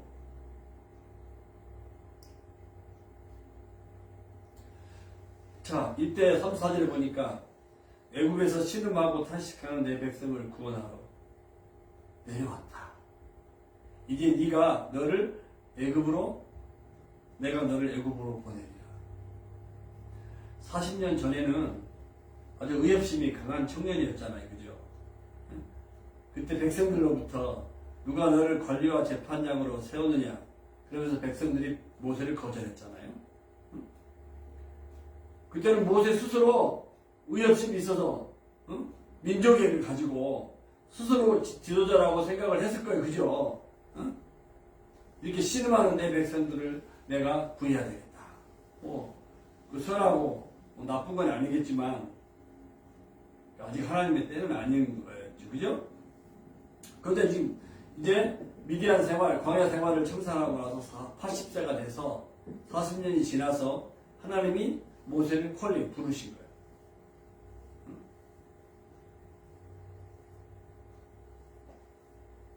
자, 이때 3, 4절에 보니까 애굽에서 신음하고 탄식하는 내 백성을 구원하러 내려왔다. 이제 네가 너를 애굽으로, 내가 너를 애굽으로 보내리라. 40년 전에는 아주 의협심이 강한 청년이었잖아요. 그죠? 그때 백성들로부터 누가 너를 관리와 재판장으로 세우느냐, 그러면서 백성들이 모세를 거절했잖아요. 그때는 모세 스스로 의협심이 있어서 민족애를 가지고 스스로 지도자라고 생각을 했을 거예요. 그죠? 이렇게 신음하는 내 백성들을 내가 구해야 되겠다. 그 선하고 나쁜 건 아니겠지만 아직 하나님의 때는 아닌 거예요. 그죠? 그런데 지금 이제 미디안 생활, 광야 생활을 청산하고 나서 80세가 돼서 40년이 지나서 하나님이 모세를 콜리 부르신 거예요.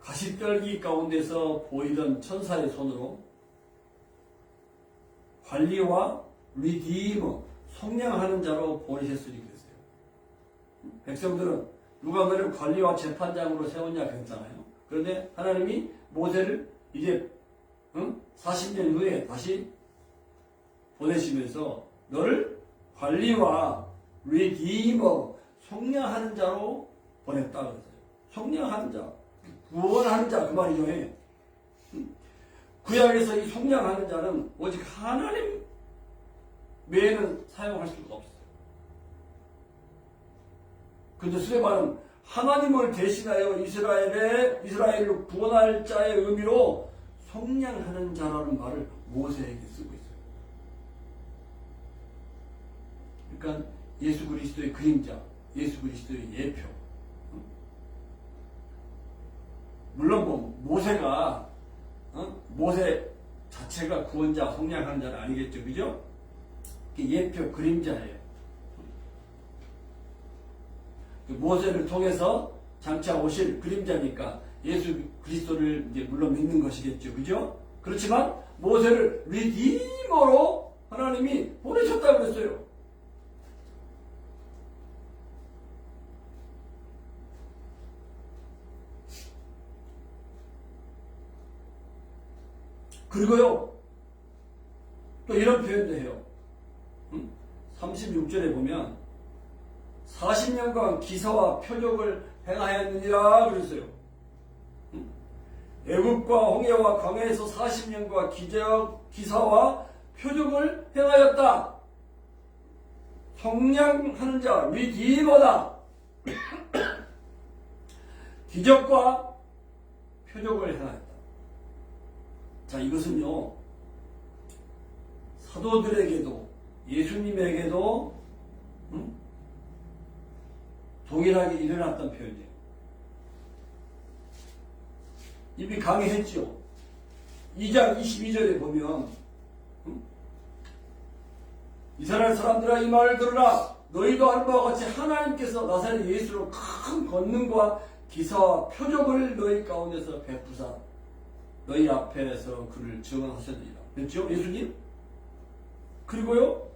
가시떨기 가운데서 보이던 천사의 손으로 관리와 리디머, 속량하는 자로 보내셨으니 그랬어요. 백성들은 누가 너를 관리와 재판장으로 세웠냐 그랬잖아요. 그런데 하나님이 모세를 이제 40년 후에 다시 보내시면서 너를 관리와 리디머, 속량하는 자로 보냈다 그랬어요. 속량하는 자, 구원하는 자, 그 말이죠. 구약에서 이 속량하는 자는 오직 하나님 외에는 사용할 수가 없어요. 그런데 수레바는 하나님을 대신하여 이스라엘을 구원할 자의 의미로 속량하는 자라는 말을 모세에게 쓰고 있어요. 그러니까 예수 그리스도의 그림자, 예수 그리스도의 예표. 물론 모세가 모세 자체가 구원자, 속량하는 자는 아니겠죠, 그죠? 예표, 그림자예요. 모세를 통해서 장차 오실 그림자니까 예수 그리스도를 이제 물론 믿는 것이겠죠, 그죠? 그렇지만 모세를 리디머로 하나님이 보내셨다고 그랬어요. 그리고요, 또 이런 표현도 해요. 36절에 보면 40년간 기사와 표적을 행하였느니라 그랬어요. 애굽과 홍해와 광야에서 40년과 기사와 표적을 행하였다. 속량하는 자, 리디머다. 기적과 표적을 행하였다. 자, 이것은요, 사도들에게도 예수님에게도 동일하게 일어났던 표현이에요. 이미 강의했죠. 2장 22절에 보면 이스라엘 사람들아 이 말을 들으라. 너희도 아는 바와 같이 하나님께서 나사렛 예수로 큰 권능과 기사와 표적을 너희 가운데서 베푸사 너희 앞에서 그를 증언하셨느니라. 그렇죠? 예수님? 그리고요,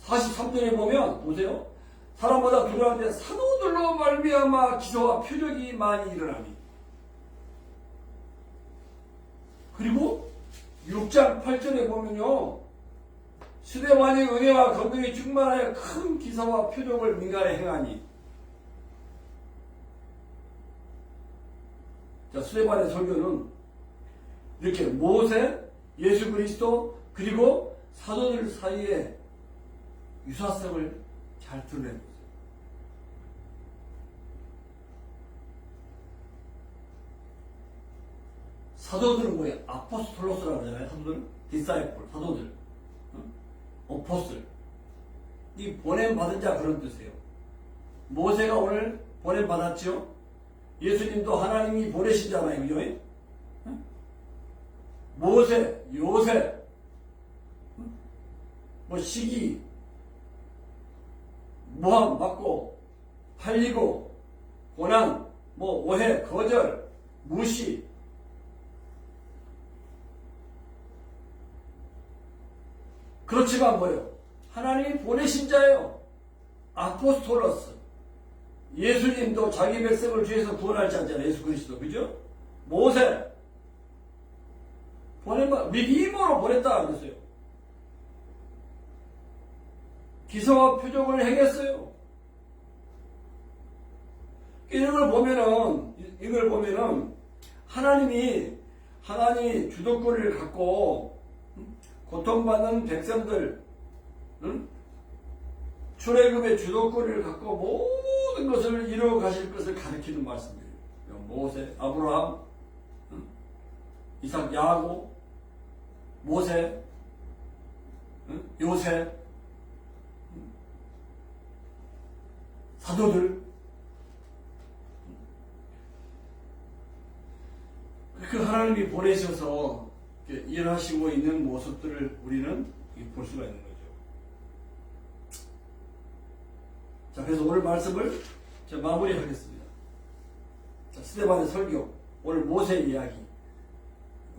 43절에 보면 보세요. 사람보다 두려운데 사도들로 말미암아 기사와 표적이 많이 일어나니. 그리고 6장 8절에 보면요, 스데반의 은혜와 권능이 충만하여 큰 기사와 표적을 민간에 행하니. 자, 스데반의 설교는 이렇게 모세, 예수 그리스도 그리고 사도들 사이에 유사성을 잘 드러내고 있어요. 사도들은 뭐예요? 아포스톨로스라고 하잖아요. 사도들은 디사이플, 사도들, 어포슬. 이 보냄 받은 자 그런 뜻이에요. 모세가 오늘 보냄 받았죠. 예수님도 하나님이 보내신 자잖아요, 그죠? 모세, 요셉, 뭐 시기, 모함 받고 팔리고 고난, 뭐 오해, 거절, 무시. 그렇지만 뭐예요? 하나님이 보내신 자예요. 아포스톨로스. 예수님도 자기 백성을 주에서 구원할 자잖아요. 예수 그리스도. 그죠? 모세. 믿음으로 보냈다 그랬어요. 기사와 표적을 행했어요. 이걸 보면은 하나님이 주도권을 갖고 고통받는 백성들, 출애굽의 주도권을 갖고 모든 것을 이루어 가실 것을 가리키는 말씀이에요. 모세, 아브라함, 이삭, 야곱, 모세, 요셉, 사도들. 그 하나님이 보내셔서 일하시고 있는 모습들을 우리는 볼 수가 있는 거죠. 자, 그래서 오늘 말씀을 마무리하겠습니다. 자, 스데반의 설교, 오늘 모세 이야기,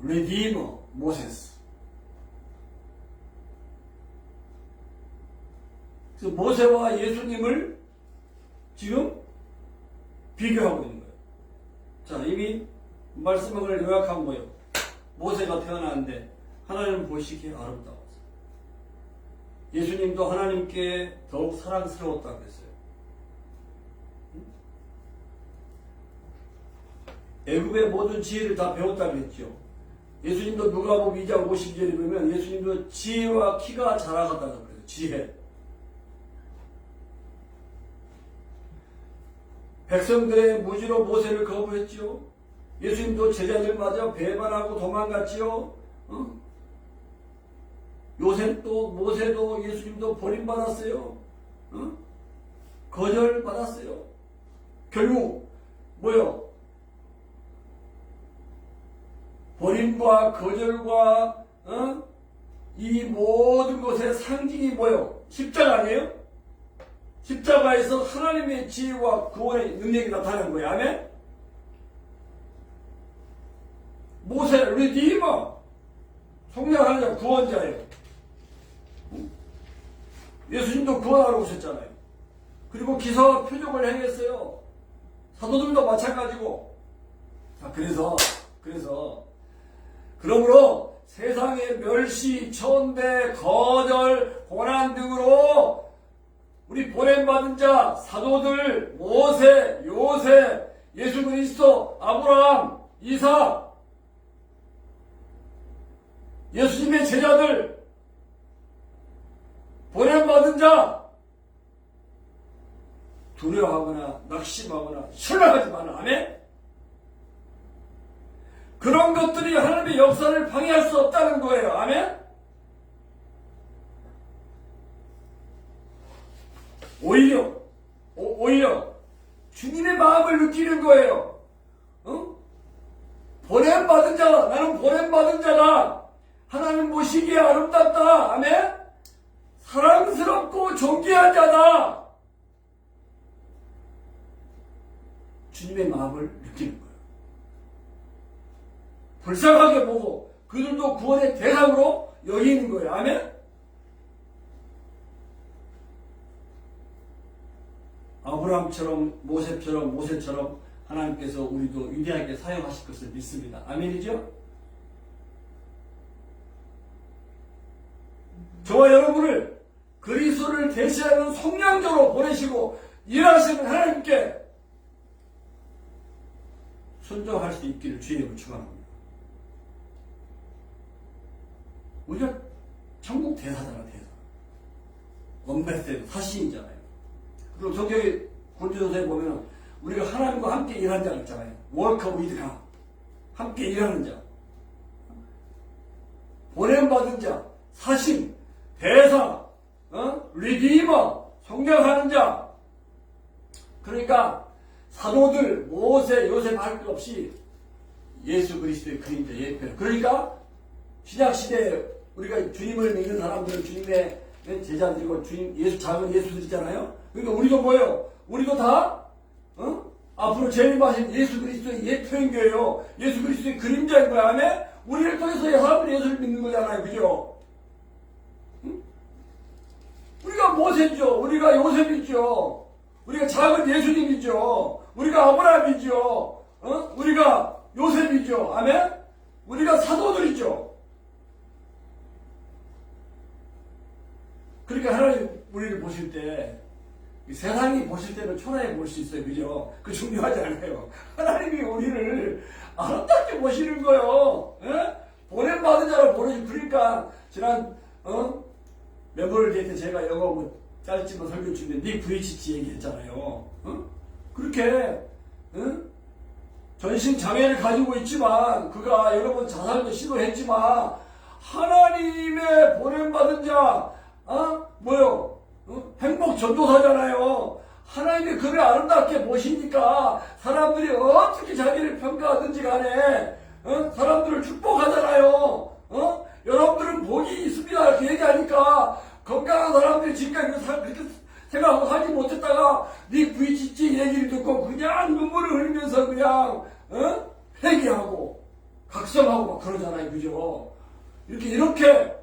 리디머 모세스. 그래서 모세와 예수님을 지금 비교하고 있는 거예요. 자, 이미 말씀을 요약한 거예요. 모세가 태어났는데 하나님 보시기에 아름다웠어요. 예수님도 하나님께 더욱 사랑스러웠다고 했어요. 애굽의 모든 지혜를 다 배웠다고 했죠. 예수님도 누가복음 2장 52절에 보면 예수님도 지혜와 키가 자라갔다고 그래요. 지혜. 백성들의 무지로 모세를 거부했지요. 예수님도 제자들 맞아 배반하고 도망갔지요. 요셉도 모세도 예수님도 버림받았어요. 거절받았어요. 결국 뭐요? 버림과 거절과 이 모든 것의 상징이 뭐요? 십자가 아니에요? 십자가에서 하나님의 지혜와 구원의 능력이 나타나는 거예요. 아멘? 모세, 리디머, 속량하는 자, 구원자예요. 예수님도 구원하러 오셨잖아요. 그리고 기사와 표적을 행했어요. 사도들도 마찬가지고. 자, 그러므로 세상의 멸시, 천대, 거절, 고난 등으로 우리 보냄받은 자, 사도들, 모세, 요셉, 예수 그리스도, 아브라함, 이삭, 예수님의 제자들, 보냄받은 자, 두려워하거나 낙심하거나 실망하지 마라. 아멘? 그런 것들이 하나님의 역사를 방해할 수 없다는 거예요. 아멘? 오히려 주님의 마음을 느끼는 거예요. 보냄받은 자다. 나는 보냄받은 자다. 하나님 보시기에 아름답다. 아멘? 사랑스럽고 존귀한 자다. 주님의 마음을 느끼는 거예요. 불쌍하게 보고 그들도 구원의 대상으로 여기는 거예요. 아멘? 아브라함처럼 모세처럼 하나님께서 우리도 위대하게 사용하실 것을 믿습니다. 아멘이죠? 저와 여러분을 그리스도를 대신하는 속량자로 보내시고 일하시는 하나님께 순종할 수 있기를 주의 이름으로 축원합니다. 우리가 천국 대사잖아, 대사. 엄베세드, 사신이잖아요. 그리고 성경에 고린도서에 보면 우리가 하나님과 함께 일하는 자가 있잖아요. work with God. 함께 일하는 자. 보냄받은 자, 사신, 대사, 리디머, 성령하는 자. 그러니까 사도들, 모세, 요셉 할 것 없이 예수 그리스도의 그림자 예표. 그러니까 신약시대에 우리가 주님을 믿는 사람들은 주님의 제자들이고 주님, 예수, 작은 예수들이잖아요. 그러니까 우리도 뭐예요? 우리도 다, 앞으로 재림하신 예수 그리스도의 예표인 거예요. 예수 그리스도의 그림자인 거야. 아멘? 우리를 통해서 사람들이 예수를 믿는 거잖아요. 그죠? 응? 우리가 모세죠. 우리가 요셉이죠. 우리가 작은 예수님이죠. 우리가 아브라함이죠. 우리가 요셉이죠. 아멘? 우리가 사도들이죠. 그러니까 하나님 우리를 보실 때 세상이 보실 때는 초라해 볼 수 있어요. 그죠? 그 중요하지 않아요. 하나님이 우리를 아름답게 보시는 거예요. 예? 보냄받은 자를 보내주고. 그러니까 지난 멤버를 될 때 제가 영어 뭐 짧지만 설교 중인데 닉 부이치치 얘기했잖아요. 그렇게 전신 장애를 가지고 있지만 그가 여러 번 자살도 시도했지만 하나님의 보냄받은 자 뭐요? 행복 전도사잖아요. 하나님이 그를 아름답게 보시니까 사람들이 어떻게 자기를 평가하든지 간에 사람들을 축복하잖아요. 여러분들은 복이 있습니다. 이렇게 얘기하니까 건강한 사람들이 지금까지 그렇게 생각하고 살지 못했다가 네 부이치치 얘기를 듣고 그냥 눈물을 흘리면서 그냥 회개하고 각성하고 막 그러잖아요. 그죠? 이렇게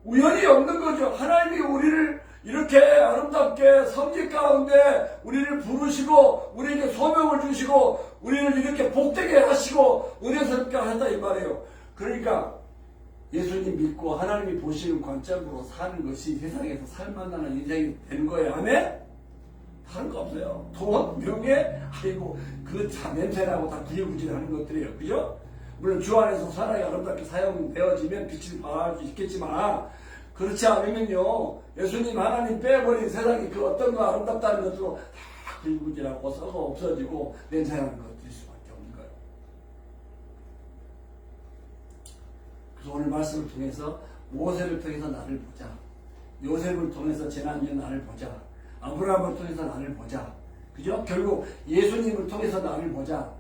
우연이 없는 거죠. 하나님이 우리를 이렇게 아름답게 섬길 가운데 우리를 부르시고 우리에게 소명을 주시고 우리를 이렇게 복되게 하시고 은혜스럽게 하셨다 이 말이에요. 그러니까 예수님 믿고 하나님이 보시는 관점으로 사는 것이 세상에서 살만한 인생이 되는 거예요. 아멘? 다른 거 없어요. 돈, 명예, 아이고 그 냄새나고 다 구질구질하는 것들이에요. 그죠? 물론 주 안에서 사랑이 아름답게 사용되어지면 빛을 발할 수 있겠지만 그렇지 않으면요 예수님 하나님 빼버린 세상이 그 어떤 거 아름답다는 것으로 다 구질구질하고 썩어 없어지고 냄새나는 것들일 수밖에 없는 거예요. 그래서 오늘 말씀을 통해서 모세를 통해서 나를 보자, 요셉을 통해서 지난주에 나를 보자, 아브라함을 통해서 나를 보자. 그죠? 결국 예수님을 통해서 나를 보자.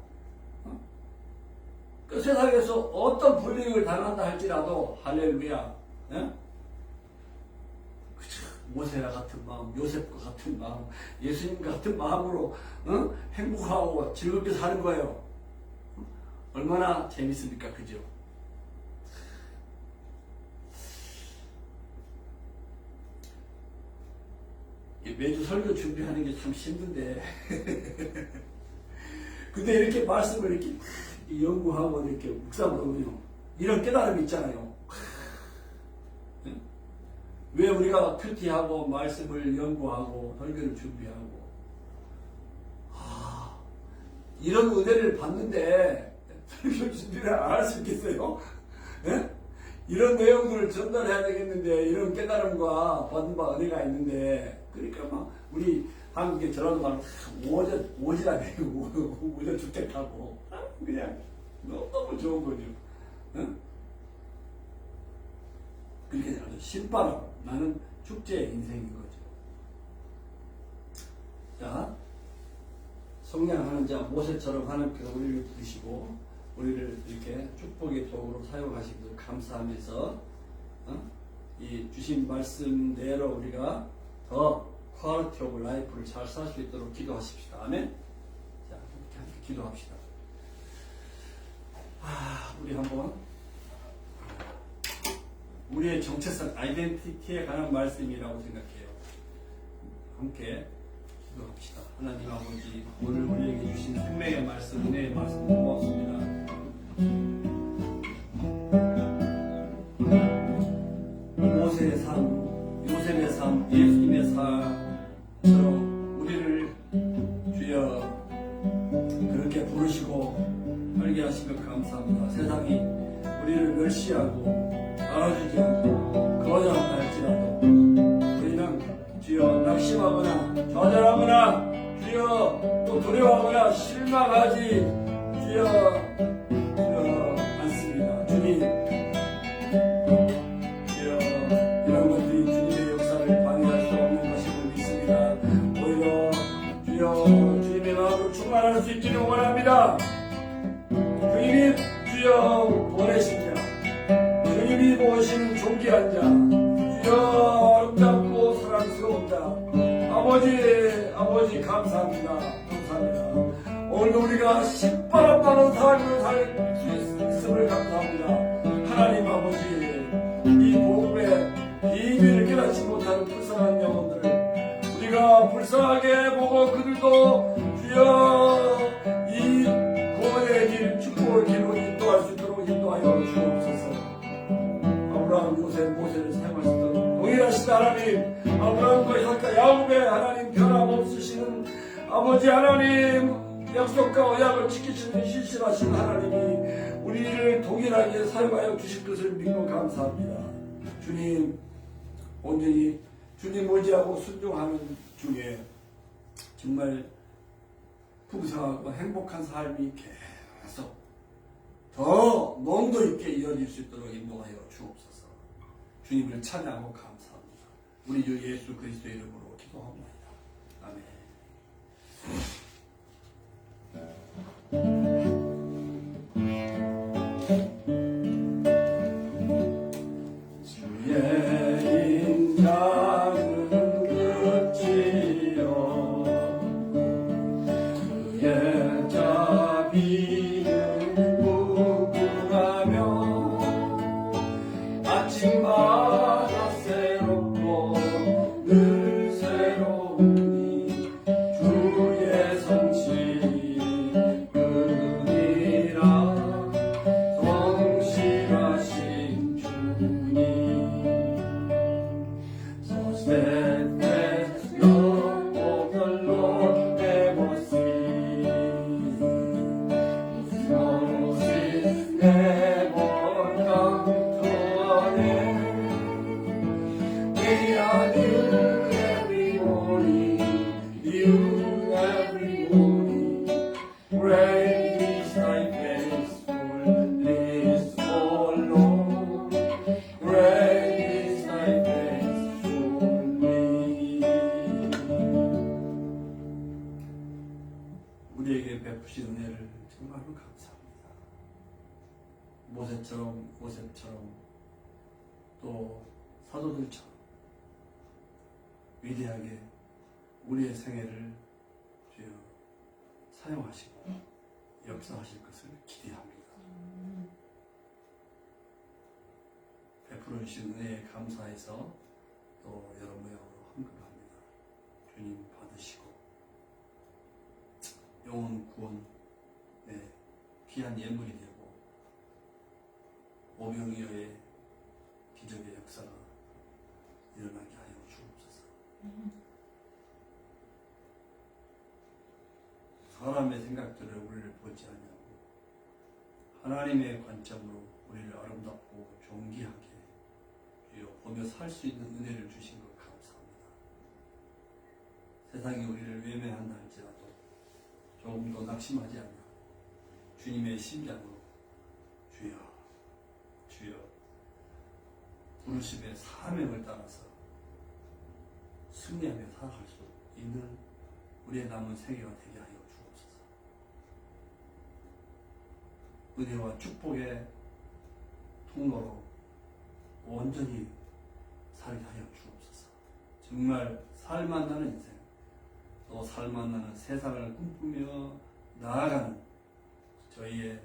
그 세상에서 어떤 불이익을 당한다 할지라도 할렐루야. 모세와 같은 마음, 요셉과 같은 마음, 예수님과 같은 마음으로 행복하고 즐겁게 사는 거예요. 얼마나 재밌습니까? 그죠? 매주 설교 준비하는 게 참 힘든데 근데 이렇게 말씀을 이렇게 연구하고 이렇게 묵상하면요 이런 깨달음이 있잖아요. 왜 우리가 큐티하고 말씀을 연구하고 설교를 준비하고 이런 은혜를 받는데 설교 준비를 안 할 수 있겠어요? 이런 내용들을 전달해야 되겠는데 이런 깨달음과 받은 바 은혜가 있는데 그러니까 막 우리 한국에 저런 말은 오지라네요. 오져 죽겠다고. 그냥 너무 좋은 거죠. 그렇게 아주 신바람 나는 축제의 인생인 거죠. 자, 성량하는 자 모세처럼 하나님께서 우리를 부르시고 우리를 이렇게 축복의 도구로 사용하신 것을 감사하면서 이 주신 말씀대로 우리가 더 퀄리티 오브 라이프를 잘 살 수 있도록 기도하십시다. 아멘. 자, 이렇게 함께 기도합시다. 우리 한번 우리의 정체성, 아이덴티티에 관한 말씀이라고 생각해요. 함께 기도합시다. 하나님 아버지, 오늘 우리에게 주신 생명의 말씀, 은혜의 말씀 고맙습니다. 모세의 삶, 요셉의 삶, 예수님의 삶처럼 우리를 주여 그렇게 부르시고 알게 하시며 감사합니다. 세상이 우리를 멸시하고 알아주지 않고 거절한다 할지라도 우리는 주여 낙심하거나 좌절하거나 주여 또 두려워하거나 실망하지 주여 않습니다. 주님 주여 이런 것들이 주님의 역사를 방해할 수 없는 것임을 믿습니다. 오히려 주여 주님의 마음으로 충만할 수 있기를 원합니다. 주님이 주여 보내신 자, 주님이 모시는 존귀한 자, 주여 아름답고 사랑스러운 자, 아버지 감사합니다. 감사합니다. 오늘도 우리가 신바람나는 삶을 살 수 있음을 감사합니다. 하나님 아버지, 이 복음의 비밀을 깨닫지 못하는 불쌍한 영혼들을 우리가 불쌍하게 보고 그들도 주여 이 구원의 길, 축복의 길로 인도할 수 있도록 인도하여 주옵소서. 아브라함, 요셉, 모세를 사용하셨던 동일하신 하나님, 아브라함과 이삭과 야곱의 하나님, 변함없으시는 아버지 하나님, 약속과 언약을 지키시는 신실하신 하나님이 우리를 동일하게 사용하여 주실 것을 믿고 감사합니다. 주님, 온전히 주님 의지하고 순종하는 중에 정말 풍성하고 행복한 삶이 계속 더 nom도 있게 이어질 수 있도록 인도하여 주옵소서. 주님을 찬양하고 감사합니다. 우리 주 예수 그리스도의 이름으로 기도합니다. 아멘. 주의 인자는 끝이요 그의 자비는 무궁하며 아침마다 새롭고 늘 새로우니 주의 성취 은이라 성실하신 주님. So steadfast love of the Lord never ceases. His mercies never come to an end. They are new every morning, new every morning. Great is thy faithfulness, O Lord. Great is thy faithfulness. 우리에게 베푸신 은혜를 정말로 감사합니다. 모세처럼 또 사도들처럼 위대하게 우리의 생애를 주여 사용하시고 역사하실 것을 기대합니다. 베풀어 주신 은혜에 감사해서 또 여러 모양으로 헌금합니다. 주님 받으시고 영혼 구원의 귀한 예물이 되고 오병이어의 기적의 역사가 일어나게 하여 주옵소서. 사람의 생각들을 우리를 보지 않냐고 하나님의 관점으로 우리를 아름답고 존귀하게 주여 보며 살 수 있는 은혜를 주신 것 감사합니다. 세상이 우리를 외면한다 할지라도 조금 더 낙심하지 않냐 주님의 심장으로 주여 부르심의 사명을 따라서 승리하며 살아갈 수 있는 우리의 남은 생애가 되게 하여 주옵소서. 은혜와 축복의 통로로 온전히 살게 하여 주옵소서. 정말 살만나는 인생, 또 살만나는 세상을 꿈꾸며 나아가는 저희의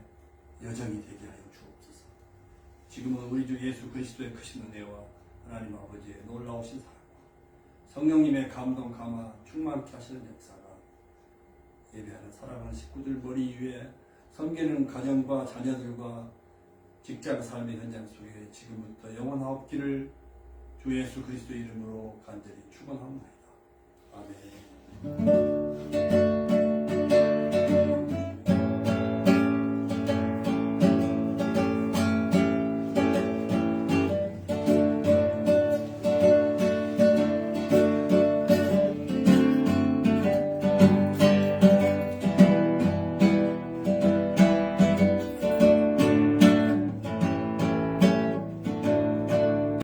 여정이 되게 하여 주옵소서. 지금은 우리 주 예수 그리스도의 크신 은혜와 하나님 아버지의 놀라우신 사랑과 성령님의 감동, 감화, 충만케 하시는 역사가 예배하는 사랑하는 식구들 머리 위에 섬기는 가정과 자녀들과 직장 삶의 현장 속에 지금부터 영원하옵기를 주 예수 그리스도의 이름으로 간절히 축원합니다.